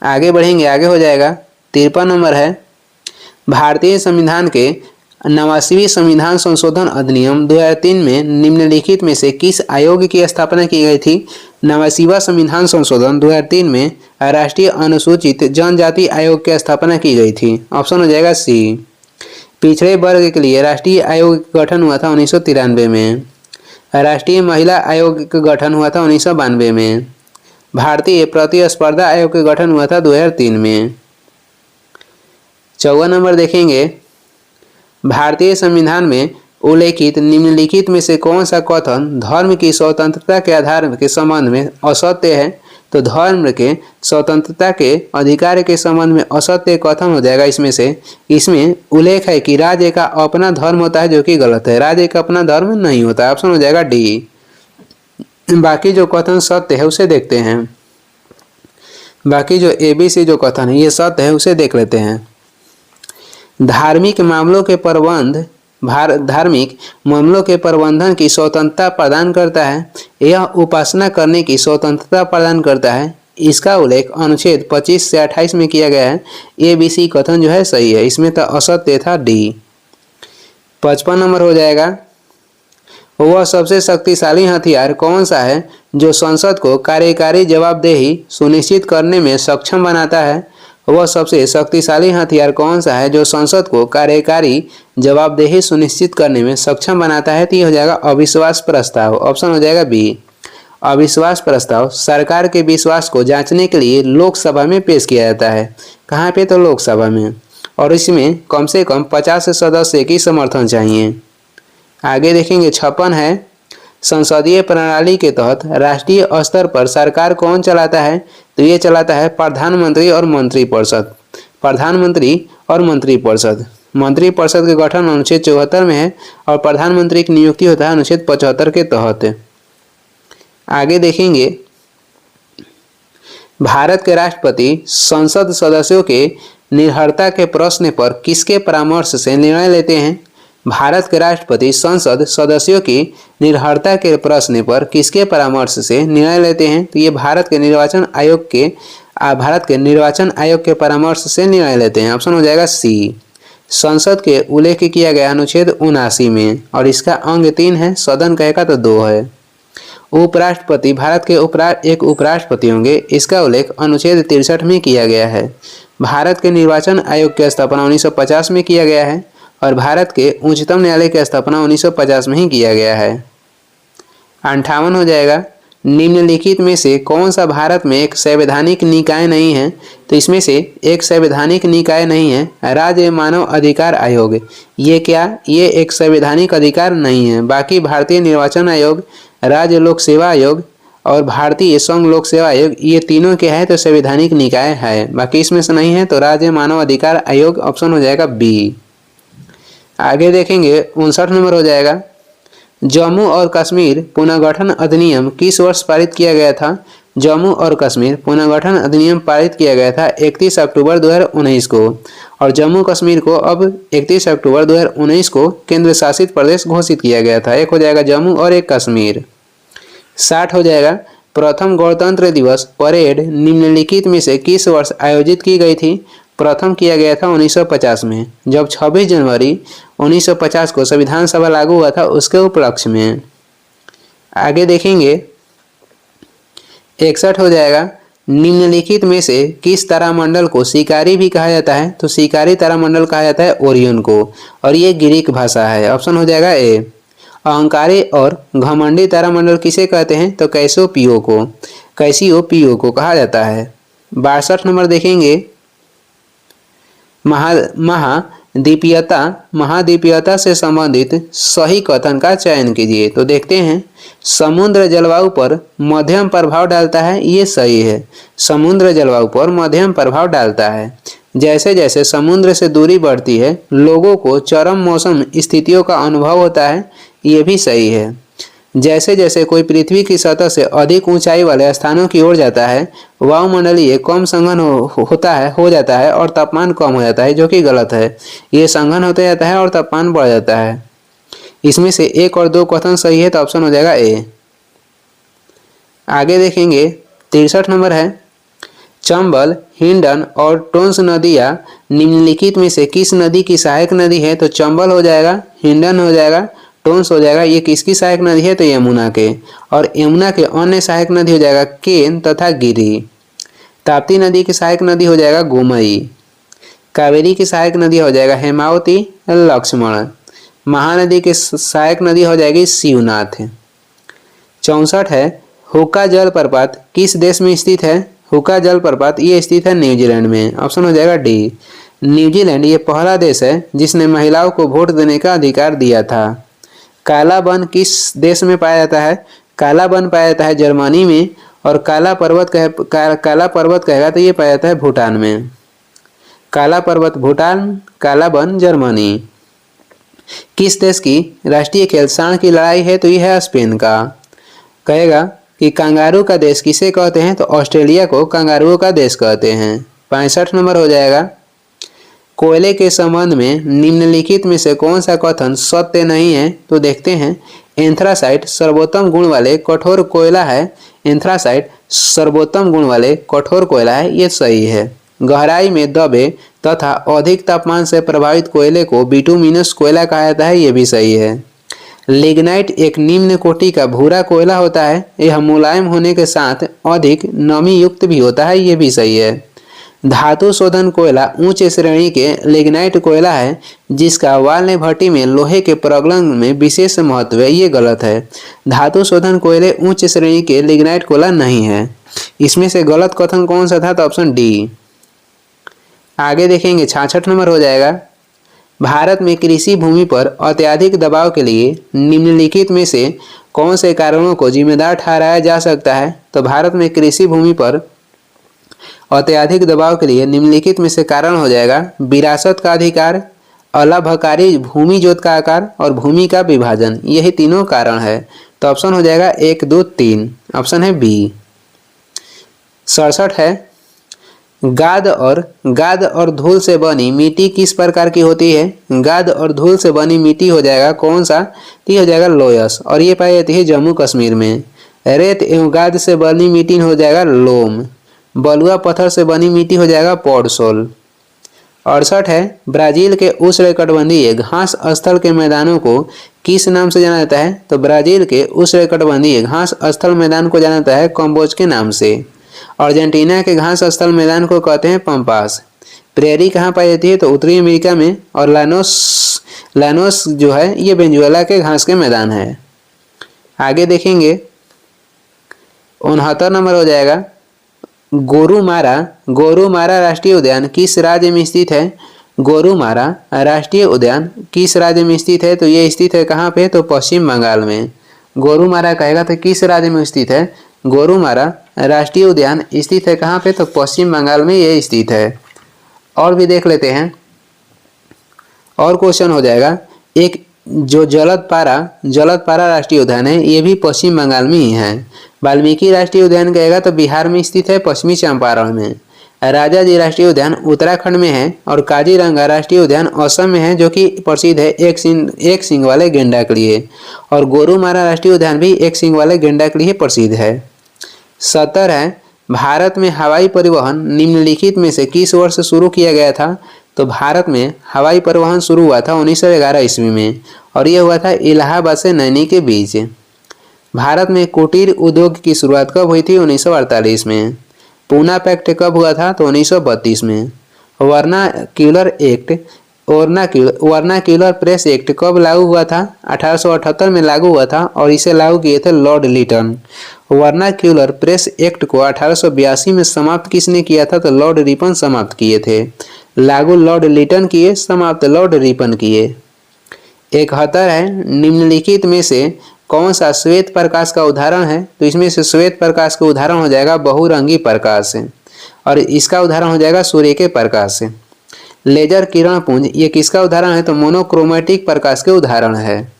Speaker 1: आगे बढ़ेंगे, आगे हो जाएगा 53 नंबर है, भारतीय संविधान के 89वीं संविधान संशोधन अधिनियम 2003 में निम्नलिखित में से किस आयोग की स्थापना की गई थी? 89वां संविधान संशोधन 2003 में राष्ट्रीय अनुसूचित जनजाति आयोग की स्थापना की गई थी, ऑप्शन हो जाएगा सी। पिछड़े वर्ग के लिए राष्ट्रीय आयोग का गठन हुआ था 1993 में। राष्ट्रीय महिला आयोग का गठन हुआ था 1992 में। भारतीय प्रतिस्पर्धा आयोग का गठन हुआ था 2003 में। 54 नंबर देखेंगे, भारतीय संविधान में उल्लेखित निम्नलिखित में से कौन सा कथन धर्म की स्वतंत्रता के आधार के संबंध में असत्य है? तो धर्म के स्वतंत्रता के अधिकार के संबंध में असत्य कथन हो जाएगा इसमें उल्लेख है कि राज्य का अपना धर्म होता है, जो कि गलत है। राज्य का अपना धर्म नहीं होता है, ऑप्शन हो जाएगा डी। बाकी जो कथन सत्य है उसे देखते हैं। बाकी जो ABC जो कथन है ये सत्य है उसे देख लेते हैं। धार्मिक मामलों के प्रबंध धार्मिक मामलों के प्रबंधन की स्वतंत्रता प्रदान करता है। यह उपासना करने की स्वतंत्रता प्रदान करता है। इसका उल्लेख अनुच्छेद 25 से 28 में किया गया है। ए बी सी कथन जो है सही है, इसमें तो असत्य था डी। 55 नंबर हो जाएगा, वह सबसे शक्तिशाली हथियार कौन सा है जो संसद को कार्यकारी जवाबदेही सुनिश्चित करने में सक्षम बनाता है। वह सबसे शक्तिशाली हथियार कौन सा है जो संसद को कार्यकारी जवाबदेही सुनिश्चित करने में सक्षम बनाता है। तो ये हो जाएगा अविश्वास प्रस्ताव। ऑप्शन हो जाएगा बी। अविश्वास प्रस्ताव सरकार के विश्वास को जांचने के लिए लोकसभा में पेश किया जाता है। कहाँ पे? तो लोकसभा में, और इसमें कम से कम 50 सदस्य की समर्थन चाहिए। आगे देखेंगे 56 है, संसदीय प्रणाली के तहत राष्ट्रीय स्तर पर सरकार कौन चलाता है। तो ये चलाता है प्रधानमंत्री और मंत्रिपरिषद। प्रधानमंत्री और मंत्रिपरिषद। मंत्रिपरिषद के गठन अनुच्छेद 74 में है और प्रधानमंत्री की नियुक्ति होता है अनुच्छेद 75 के तहत। आगे देखेंगे, भारत के राष्ट्रपति संसद सदस्यों के निर्भरता के प्रश्न पर किसके परामर्श से निर्णय लेते हैं। भारत के राष्ट्रपति संसद सदस्यों की निर्भरता के प्रश्न पर किसके परामर्श से निर्णय लेते हैं। तो ये भारत के निर्वाचन आयोग के परामर्श से निर्णय लेते हैं। ऑप्शन हो जाएगा सी। संसद के उल्लेख किया गया अनुच्छेद 79 में, और इसका अंग 3 है, सदन कहेगा तो 2 है। उपराष्ट्रपति, भारत के एक उपराष्ट्रपति होंगे, इसका उल्लेख अनुच्छेद 63 में किया गया है। भारत के निर्वाचन आयोग की स्थापना 1950 में किया गया है और भारत के उच्चतम न्यायालय की स्थापना 1950 में ही किया गया है। 58 हो जाएगा, निम्नलिखित में से कौन सा भारत में एक संवैधानिक निकाय नहीं है। तो इसमें से एक संवैधानिक निकाय नहीं है राज्य मानव अधिकार आयोग। ये क्या? ये एक संवैधानिक अधिकार नहीं है। बाकी भारतीय निर्वाचन आयोग, राज्य लोक सेवा आयोग और भारतीय संघ लोक सेवा आयोग, ये तीनों के हैं तो संवैधानिक निकाय है। बाकी इसमें से नहीं है तो राज्य मानव अधिकार आयोग। ऑप्शन हो जाएगा बी। आगे देखेंगे 59 नंबर हो जाएगा, जम्मू और कश्मीर पुनर्गठन अधिनियम किस वर्ष पारित किया गया था। जम्मू और कश्मीर पुनर्गठन अधिनियम पारित किया गया था 31 अक्टूबर 2019 को, और जम्मू कश्मीर को अब 31 अक्टूबर 2019 को केंद्र शासित प्रदेश घोषित किया गया था। एक हो जाएगा जम्मू और एक कश्मीर। 60 हो जाएगा, प्रथम गणतंत्र दिवस परेड निम्नलिखित में से किस वर्ष आयोजित की गई थी। प्रथम किया गया था 1950 में, जब 26 जनवरी 1950 को संविधान सभा लागू हुआ था, उसके उपलक्ष्य में। आगे देखेंगे 61 हो जाएगा, निम्नलिखित में से किस तारामंडल को शिकारी भी कहा जाता है। तो शिकारी तारामंडल कहा जाता है ओरियन को, और ये ग्रीक भाषा है। ऑप्शन हो जाएगा ए। अहंकारी और घमंडी तारामंडल किसे कहते हैं। तो कैसियोपियो को कहा जाता है। 62 नंबर देखेंगे, महाद्वीपीयता से संबंधित सही कथन का चयन कीजिए। तो देखते हैं, समुद्र जलवायु पर मध्यम प्रभाव डालता है, ये सही है। समुद्र जलवायु पर मध्यम प्रभाव डालता है। जैसे जैसे समुद्र से दूरी बढ़ती है, लोगों को चरम मौसम स्थितियों का अनुभव होता है, ये भी सही है। जैसे जैसे कोई पृथ्वी की सतह से अधिक ऊंचाई वाले स्थानों की ओर जाता है, वायुमंडलीय कम संघन हो जाता है और तापमान कम हो जाता है, जो कि गलत है। ये संघन होता जाता है और तापमान बढ़ जाता है। इसमें से 1 और 2 कथन सही है, तो ऑप्शन हो जाएगा ए। आगे देखेंगे 63 नंबर है, चंबल, हिंडन और टोंस नदियाँ निम्नलिखित में से किस नदी की सहायक नदी है। तो चंबल हो जाएगा, हिंडन हो जाएगा, टोंस हो जाएगा। ये किसकी सहायक नदी है। तो यमुना के। और यमुना के अन्य सहायक नदी हो जाएगा केन तथा गिरी। ताप्ती नदी की सहायक नदी हो जाएगा गोमई। कावेरी की सहायक नदी हो जाएगा हेमावती, लक्ष्मण। महानदी की सहायक नदी हो जाएगी शिवनाथ। 64 है, हुक्का जलप्रपात किस देश में स्थित है। हुक्का जलप्रपात ये स्थित है न्यूजीलैंड में। ऑप्शन हो जाएगा डी। न्यूजीलैंड ये पहला देश है जिसने महिलाओं को वोट देने का अधिकार दिया था। काला वन किस देश में पाया जाता है। काला वन पाया जाता है जर्मनी में, और काला पर्वत कहेगा तो ये पाया जाता है भूटान में। काला पर्वत भूटान, काला वन जर्मनी। किस देश की राष्ट्रीय खेल सांड की लड़ाई है। तो ये है स्पेन का। कहेगा कि कंगारू का देश किसे कहते हैं। तो ऑस्ट्रेलिया को कंगारुओं का देश कहते हैं। 65 नंबर हो जाएगा, कोयले के संबंध में निम्नलिखित में से कौन सा कथन सत्य नहीं है? तो देखते हैं। एंथ्रासाइट सर्वोत्तम गुण वाले कठोर कोयला है। एंथ्रासाइट सर्वोत्तम गुण वाले कठोर कोयला है, ये सही है। गहराई में दबे तथा अधिक तापमान से प्रभावित कोयले को बिटुमिनस कोयला कहा जाता है, ये भी सही है। लिग्नाइट एक निम्न कोटि का भूरा कोयला होता है। यह मुलायम होने के साथ अधिक नमी युक्त भी होता है, ये भी सही है। धातु शोधन कोयला उच्च श्रेणी के लिग्नाइट कोयला है जिसका वाल्ने भट्टी में लोहे के प्रगलन में विशेष महत्व है, ये गलत है। धातु शोधन कोयले उच्च श्रेणी के लिग्नाइट कोयला नहीं है। इसमें से गलत कथन कौन सा था? तो ऑप्शन डी। आगे देखेंगे 66 नंबर हो जाएगा। भारत में कृषि भूमि पर अत्यधिक दबाव के लिए निम्नलिखित में से कौन से कारणों को जिम्मेदार ठहराया जा सकता है? तो भारत में कृषि भूमि पर अत्यधिक दबाव के लिए निम्नलिखित में से कारण हो जाएगा विरासत का अधिकार, अलाभकारी भूमि जोत का आकार और भूमि का विभाजन। यही तीनों कारण है। तो ऑप्शन हो जाएगा 1, 2, 3। ऑप्शन है बी। 67 है। गाद और धूल से बनी मिट्टी किस प्रकार की होती है? गाद और धूल से बनी मिट्टी हो जाएगा कौन सा? तो हो जाएगा लोयस, और ये पाई जाती है जम्मू कश्मीर में। रेत एवं गाद से बनी मिट्टी हो जाएगा लोम। बलुआ पत्थर से बनी मिट्टी हो जाएगा पौडसोल। 68 है। ब्राजील के उष्णकटिबंधीय घास स्थल के मैदानों को किस नाम से जाना जाता है? तो ब्राजील के उष्णकटिबंधीय घास स्थल मैदान को जाना जाता है कम्बोज के नाम से। अर्जेंटीना के घास स्थल मैदान को कहते हैं पंपास। प्रेरी कहाँ पाई जाती है? तो उत्तरी अमेरिका में। और लानोस जो है ये वेनेजुएला के घास के मैदान है। आगे देखेंगे 69 नंबर हो जाएगा। गोरुमारा राष्ट्रीय उद्यान किस राज्य में स्थित है? गोरुमारा राष्ट्रीय उद्यान किस राज्य में स्थित है? तो ये स्थित है कहाँ पे? तो पश्चिम बंगाल में। गोरुमारा कहेगा तो किस राज्य में स्थित है? गोरुमारा राष्ट्रीय उद्यान स्थित है कहाँ पे? तो पश्चिम बंगाल में ये स्थित है। और भी देख लेते हैं। और क्वेश्चन हो जाएगा। एक जो जलदपारा राष्ट्रीय उद्यान है ये भी पश्चिम बंगाल में ही है। वाल्मीकि राष्ट्रीय उद्यान कहेगा तो बिहार में स्थित है पश्चिमी चंपारण में। राजाजी राष्ट्रीय उद्यान उत्तराखंड में है। और काजीरंगा राष्ट्रीय उद्यान असम में है जो कि प्रसिद्ध है एक सींग वाले गेंडा के लिए। और गोरुमारा राष्ट्रीय उद्यान भी एक सींग वाले गेंडा के लिए प्रसिद्ध है। 70 है। भारत में हवाई परिवहन निम्नलिखित में से किस वर्ष शुरू किया गया था? तो भारत में हवाई परिवहन शुरू हुआ था 1911 ईस्वी में, और यह हुआ था इलाहाबाद से नैनी के बीच। भारत में कुटीर उद्योग की शुरुआत कब हुई थी? 1948 में। पूना पैक्ट कब हुआ था? तो 1932 में। वर्नाक्यूलर प्रेस एक्ट कब लागू हुआ था? 1878 में लागू हुआ था, और इसे लागू किए थे lord Lytton. Vernacular press act को 1882 में समाप्त किसने किया था? तो लॉर्ड रिपन समाप्त किए थे। लागू लॉर्ड लिटन किए, समाप्त लॉर्ड रिपन किए। 71 है। निम्नलिखित में से कौन सा श्वेत प्रकाश का उदाहरण है? तो इसमें से श्वेत प्रकाश का उदाहरण हो जाएगा बहुरंगी प्रकाश, और इसका उदाहरण हो जाएगा सूर्य के प्रकाश। लेजर किरण पुंज ये किसका उदाहरण है? तो मोनोक्रोमेटिक प्रकाश के उदाहरण है।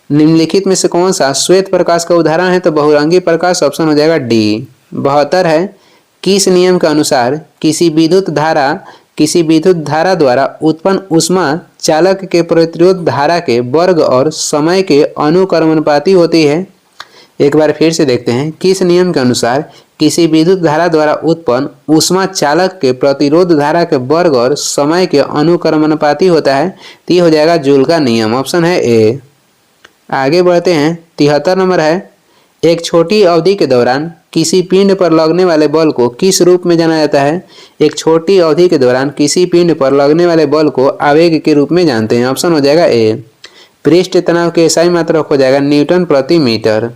Speaker 1: निम्नलिखित में से कौन सा श्वेत प्रकाश का उदाहरण है? तो बहुरंगी प्रकाश। ऑप्शन हो जाएगा डी। 72 है। किस नियम के अनुसार किसी विद्युत धारा द्वारा उत्पन्न ऊष्मा चालक के प्रतिरोध धारा के वर्ग और समय के अनुक्रमानुपाती होती है? एक बार फिर से देखते हैं। किस नियम के अनुसार किसी विद्युत धारा द्वारा उत्पन्न ऊष्मा चालक के प्रतिरोध धारा के वर्ग और समय के अनुक्रमानुपाती होता है? तो ये हो जाएगा जूल का नियम। ऑप्शन है ए। आगे बढ़ते हैं। 73 नंबर है। एक छोटी अवधि के दौरान किसी पिंड पर लगने वाले बल को किस रूप में जाना जाता है? एक छोटी अवधि के दौरान किसी पिंड पर लगने वाले बल को आवेग के रूप में जानते हैं। ऑप्शन हो जाएगा ए। पृष्ठ तनाव के SI मात्रक हो जाएगा न्यूटन प्रति मीटर।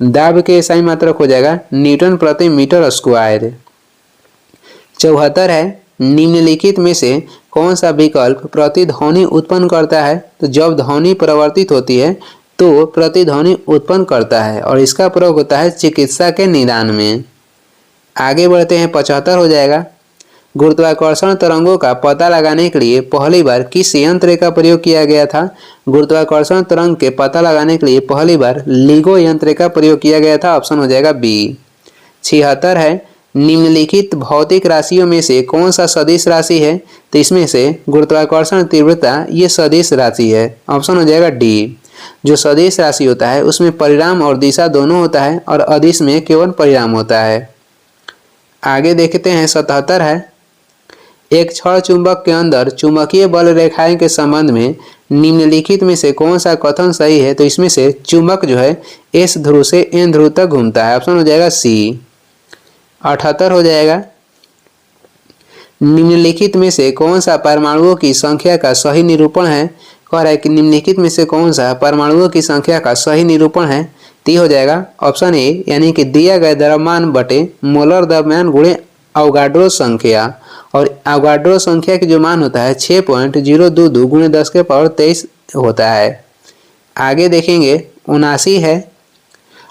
Speaker 1: दाब के SI मात्रक हो जाएगा न्यूटन प्रति मीटर स्क्वायर। 74 है। निम्नलिखित में से कौन सा विकल्प प्रतिध्वनि उत्पन्न करता है? तो जब ध्वनि परिवर्तित होती है तो प्रतिध्वनि उत्पन्न करता है, और इसका प्रयोग होता है चिकित्सा के निदान में। आगे बढ़ते हैं। 75 हो जाएगा। गुरुत्वाकर्षण तरंगों का पता लगाने के लिए पहली बार किस यंत्र का प्रयोग किया गया था? गुरुत्वाकर्षण तरंग के पता लगाने के लिए पहली बार लिगो यंत्र का प्रयोग किया गया था। ऑप्शन हो जाएगा बी। 76 है। निम्नलिखित भौतिक राशियों में से कौन सा सदिश राशि है? तो इसमें से गुरुत्वाकर्षण तीव्रता ये सदिश राशि है। ऑप्शन हो जाएगा डी। जो सदिश राशि होता है उसमें परिमाण और दिशा दोनों होता है और अदिश में केवल परिमाण होता है। आगे देखते हैं 77 है, एक क्षण चुंबक के अंदर चुंबकीय बल रेखाएं के संबंध में निम्नलिखित में से कौन सा कथन सही है? तो इसमें से चुंबक जो है एस ध्रुव से एन ध्रुव तक घूमता है। ऑप्शन हो जाएगा सी। 78 हो जाएगा, निम्नलिखित में से कौन सा परमाणुओं की संख्या का सही निरूपण है? कह रहा है कि निम्नलिखित में से कौन सा परमाणुओं की संख्या का सही निरूपण है? तो हो जाएगा ऑप्शन ए, यानी कि दिया गया द्रव्यमान बटे मोलर द्रव्यमान गुणे अवगाड्रो संख्या। और अवगाड्रो संख्या की जो मान होता है 6.022 गुणे 10 के पावर 23 होता है। आगे देखेंगे 79 है,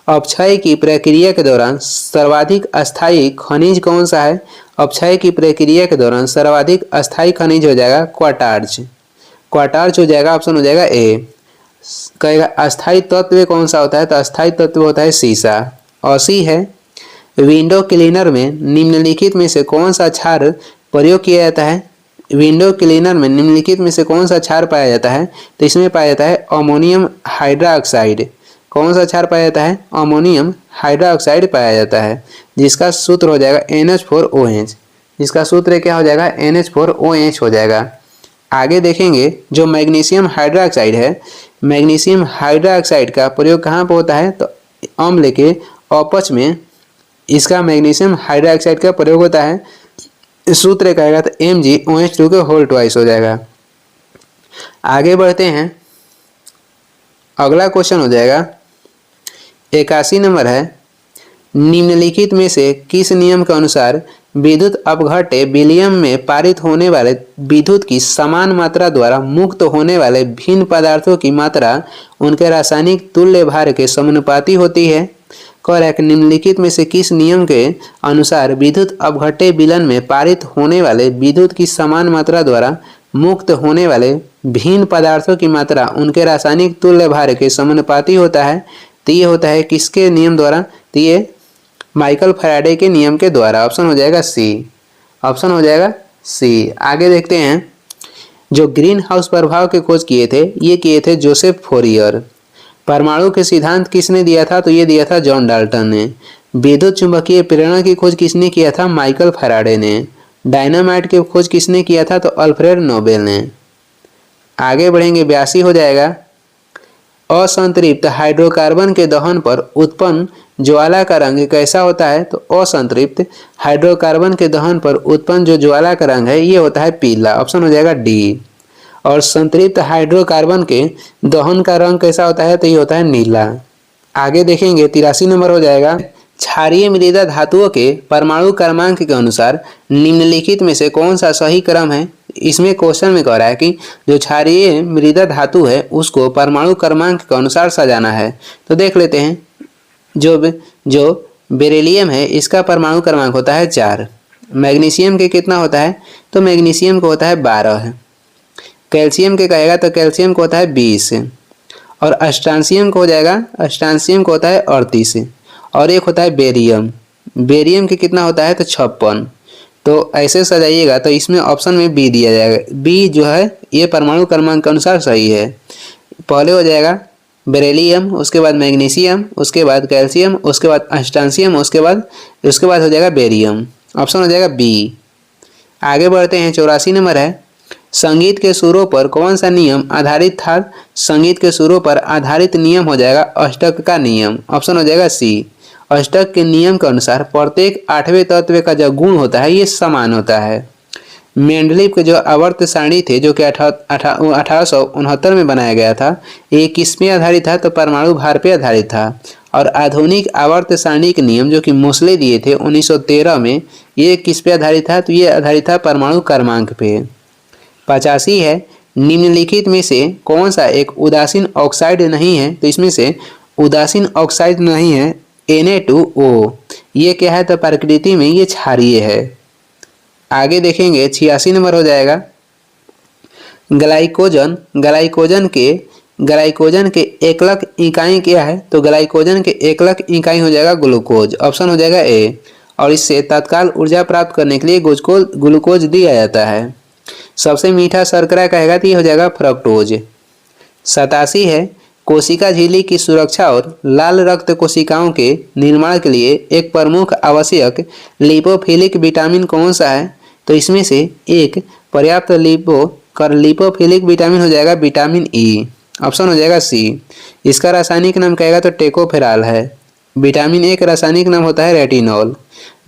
Speaker 1: अपक्षय की प्रक्रिया के दौरान सर्वाधिक अस्थायी खनिज कौन सा है? अपक्षय की प्रक्रिया के दौरान सर्वाधिक अस्थायी खनिज हो जाएगा क्वार्टार्ज। क्वार्टार्ज हो जाएगा, ऑप्शन हो जाएगा ए। कहेगा अस्थायी तत्व कौन सा होता है? तो अस्थायी तत्व होता है सीसा। 80 है, विंडो क्लीनर में निम्नलिखित में से कौन सा क्षार प्रयोग किया जाता है? विंडो क्लीनर में निम्नलिखित में से कौन सा क्षार पाया जाता है? तो इसमें पाया जाता है अमोनियम हाइड्रोक्साइड। कौन सा क्षार पाया जाता है? अमोनियम हाइड्रोक्साइड पाया जाता है, जिसका सूत्र हो जाएगा NH4OH। जिसका सूत्र क्या हो जाएगा? NH4OH हो जाएगा। आगे देखेंगे जो मैग्नीशियम हाइड्रोक्साइड है, मैग्नीशियम हाइड्रोक्साइड का प्रयोग कहाँ पर होता है? तो अम्ल के अपच में इसका मैग्नीशियम हाइड्रोक्साइड का प्रयोग होता है। सूत्र कहेगा तो MgOH2 के होल ट्वाइस हो जाएगा। आगे बढ़ते हैं, अगला क्वेश्चन हो जाएगा 81 नंबर है, निम्नलिखित में से किस नियम के अनुसार विद्युत अपघट्य विलयन में पारित होने वाले विद्युत की समान मात्रा द्वारा मुक्त होने वाले भिन्न पदार्थों की मात्रा उनके रासायनिक तुल्य भार के समानुपाती होती है? कह रहा है कि निम्नलिखित में से किस नियम के अनुसार विद्युत अपघट्य विलयन में पारित होने वाले विद्युत की समान मात्रा द्वारा मुक्त होने वाले भिन्न पदार्थों की मात्रा उनके रासायनिक तुल्य भार के समानुपाती होता है? तो ये होता है किसके नियम द्वारा? तो ये माइकल फैराडे के नियम के द्वारा। ऑप्शन हो जाएगा सी। ऑप्शन हो जाएगा सी। आगे देखते हैं, जो ग्रीन हाउस प्रभाव के खोज किए थे ये किए थे जोसेफ फोरियर। परमाणु के सिद्धांत किसने दिया था? तो ये दिया था जॉन डाल्टन ने। विद्युत चुंबकीय प्रेरण की खोज किसने किया था? माइकल फैराडे ने। डायनामाइट की खोज किसने किया था? तो अल्फ्रेड नोबेल ने। आगे बढ़ेंगे 82 हो जाएगा, असंतृप्त हाइड्रोकार्बन के दहन पर उत्पन्न ज्वाला का रंग कैसा होता है? तो असंतृप्त हाइड्रोकार्बन के दहन पर उत्पन्न जो ज्वाला का रंग है ये होता है पीला। ऑप्शन हो जाएगा डी। और संतृप्त हाइड्रोकार्बन के दहन का रंग कैसा होता है? तो ये होता है नीला। आगे देखेंगे 83 नंबर हो जाएगा, क्षारीय मृदा धातुओं के परमाणु क्रमांक के अनुसार निम्नलिखित में से कौन सा सही क्रम है? इसमें क्वेश्चन में कह रहा है कि जो क्षारीय मृदा धातु है उसको परमाणु क्रमांक के अनुसार सजाना है। तो देख लेते हैं, जो बेरिलियम है इसका परमाणु क्रमांक होता है 4। मैग्नीशियम के कितना होता है? तो मैग्नीशियम को होता है 12। कैल्शियम के कहेगा तो कैल्शियम को होता है 20। और अस्ट्रांसियम को हो जाएगा, अस्ट्रांसियम को होता है 38। और एक होता है बेरियम, बेरियम के कितना होता है? तो 56। तो ऐसे सजाइएगा तो इसमें ऑप्शन में बी दिया जाएगा। बी जो है ये परमाणु क्रमांक के अनुसार सही है। पहले हो जाएगा बेरिलियम, उसके बाद मैग्नीशियम, उसके बाद कैल्शियम, उसके बाद अस्ट्रांसियम, उसके बाद हो जाएगा बेरियम। ऑप्शन हो जाएगा बी। आगे बढ़ते हैं 84 नंबर है, संगीत के सुरों पर कौन सा नियम आधारित था? संगीत के सुरों पर आधारित नियम हो जाएगा अष्टक का नियम। ऑप्शन हो जाएगा सी। अष्टक के नियम के अनुसार प्रत्येक 8वें तत्व का जो गुण होता है ये समान होता है। मेंडलीव के जो आवर्त सारणी थे जो कि 1869 में बनाया गया था, ये किस पे आधारित था? तो परमाणु भार पे आधारित था। और आधुनिक आवर्त सारणी के नियम जो कि मोस्ले दिए थे 1913 में, ये किस पे आधारित था? तो ये आधारित था परमाणु क्रमांक पे। 85 है, निम्नलिखित में से कौन सा एक उदासीन ऑक्साइड नहीं है? तो इसमें से उदासीन ऑक्साइड नहीं है Na2O। ये क्या है? तो प्रकृति में ये क्षारीय है। आगे देखेंगे 86 नंबर हो जाएगा, ग्लाइकोजन के एकलक इकाई क्या है? तो ग्लाइकोजन के एकलक इकाई हो जाएगा ग्लूकोज। ऑप्शन हो जाएगा ए। और इससे तत्काल ऊर्जा प्राप्त करने के लिए ग्लूकोज दिया जाता है। सबसे मीठा शर्करा कहेगा तो ये हो जाएगा फ्रक्टोज। 87 है, कोशिका झिल्ली की सुरक्षा और लाल रक्त कोशिकाओं के निर्माण के लिए एक प्रमुख आवश्यक लिपोफिलिक विटामिन कौन सा है? तो इसमें से एक पर्याप्त लिपोफिलिक विटामिन हो जाएगा विटामिन ई। ऑप्शन हो जाएगा सी। इसका रासायनिक नाम कहेगा तो टेकोफेराल है। विटामिन ए का रासायनिक नाम होता है रेटिनॉल।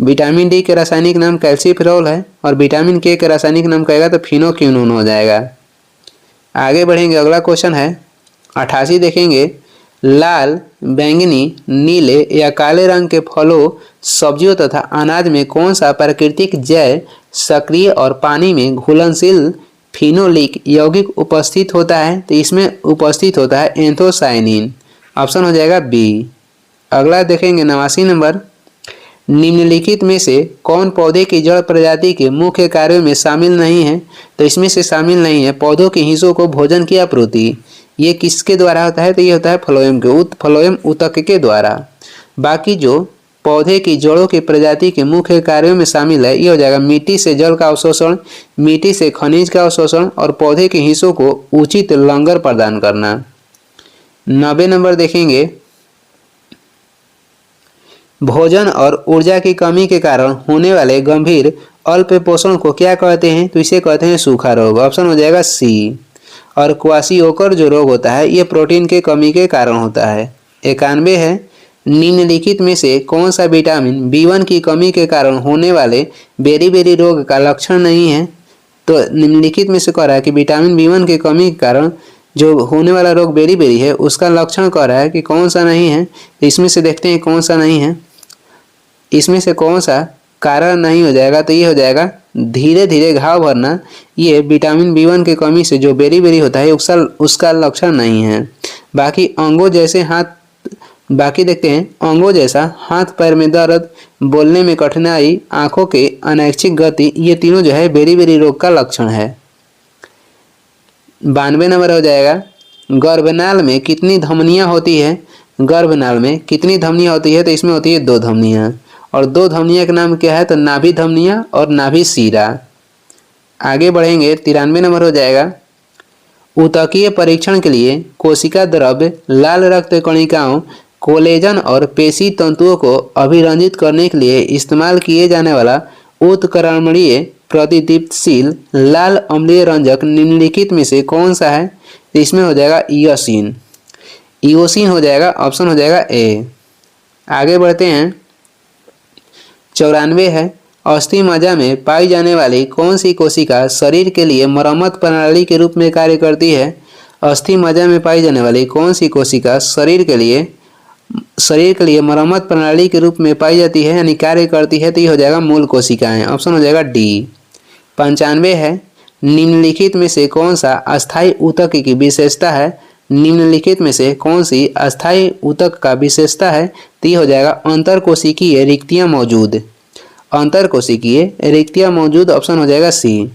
Speaker 1: विटामिन डी के रासायनिक नाम कैल्सीफेरॉल है और विटामिन के रासायनिक नाम कहेगा तो फिनोक्विनोन हो जाएगा। आगे बढ़ेंगे, अगला क्वेश्चन है 88 देखेंगे। लाल, बैंगनी, नीले या काले रंग के फलों, सब्जियों तथा अनाज में कौन सा प्राकृतिक जैव सक्रिय और पानी में घुलनशील फिनोलिक यौगिक उपस्थित होता है? तो इसमें उपस्थित होता है एंथोसायनिन। ऑप्शन हो जाएगा बी। अगला देखेंगे 89 नंबर। निम्नलिखित में से कौन पौधे की जड़ प्रजाति के मुख्य कार्यों में शामिल नहीं है? तो इसमें से शामिल नहीं है पौधों के हिस्सों को भोजन की आपूर्ति। ये किसके द्वारा होता है? तो ये होता है फ्लोएम ऊतक के द्वारा। बाकी जो पौधे की जड़ों की प्रजाति के मुख्य कार्यों में शामिल है, ये हो जाएगा मिट्टी से जल का अवशोषण, मिट्टी से खनिज का अवशोषण और पौधे के हिस्सों को उचित लंगर प्रदान करना। 90 नंबर देखेंगे। भोजन और ऊर्जा की कमी के कारण होने वाले गंभीर अल्पपोषण को क्या कहते हैं? तो इसे कहते हैं सूखा रोग। ऑप्शन हो जाएगा सी। और क्वाशियोकर जो रोग होता है ये प्रोटीन के कमी के कारण होता है। 91 है, निम्नलिखित में से कौन सा विटामिन B1 की कमी के कारण होने वाले बेरी रोग का लक्षण नहीं है? तो निम्नलिखित में से कह रहा है कि विटामिन B1 की कमी के कारण जो होने वाला रोग बेरी है उसका लक्षण कह रहा है कि कौन सा नहीं है। तो इसमें से देखते हैं कौन सा नहीं है। इसमें से कौन सा कारण नहीं हो जाएगा? तो ये हो जाएगा धीरे धीरे घाव भरना। ये विटामिन B1 की कमी से जो बेरी होता है उसका लक्षण नहीं है। बाकी देखते हैं अंगों जैसा हाथ पैर में दर्द, बोलने में कठिनाई, आंखों के अनैच्छिक गति, ये तीनों जो है बेरी रोग का लक्षण है। 92 नंबर हो जाएगा। गर्भनाल में कितनी धमनियां होती है? गर्भनाल में कितनी धमनियां होती है? तो इसमें होती है 2 धमनियां। और 2 धमनियां का नाम क्या है? तो नाभि धमनियां और नाभि शिरा। आगे बढ़ेंगे, 93 नंबर हो जाएगा। ऊतकीय परीक्षण के लिए कोशिका द्रव्य, लाल रक्त कणिकाओं, कोलेजन और पेशी तंतुओं को अभिरंजित करने के लिए इस्तेमाल किए जाने वाला उत्क्रमणीय प्रतिदीप्तशील लाल अम्लीय रंजक निम्नलिखित में से कौन सा है? तो इसमें हो जाएगा इयोसिन हो जाएगा। ऑप्शन हो जाएगा ए। आगे बढ़ते हैं, 94 है, अस्थि मज्जा में पाई जाने वाली कौन सी कोशिका शरीर के लिए मरम्मत प्रणाली के रूप में कार्य करती है? अस्थि मज्जा में पाई जाने वाली कौन सी कोशिका शरीर के लिए मरम्मत प्रणाली के रूप में पाई जाती है यानी कार्य करती है? तो ये हो जाएगा मूल कोशिकाएं। ऑप्शन हो जाएगा डी। 95 है, निम्नलिखित में से कौन सा अस्थायी ऊतक की विशेषता है? निम्नलिखित में से कौन सी अस्थायी ऊतक का विशेषता है? तो ये हो जाएगा अंतरकोशिकीय रिक्तियां मौजूद। ऑप्शन हो जाएगा सी।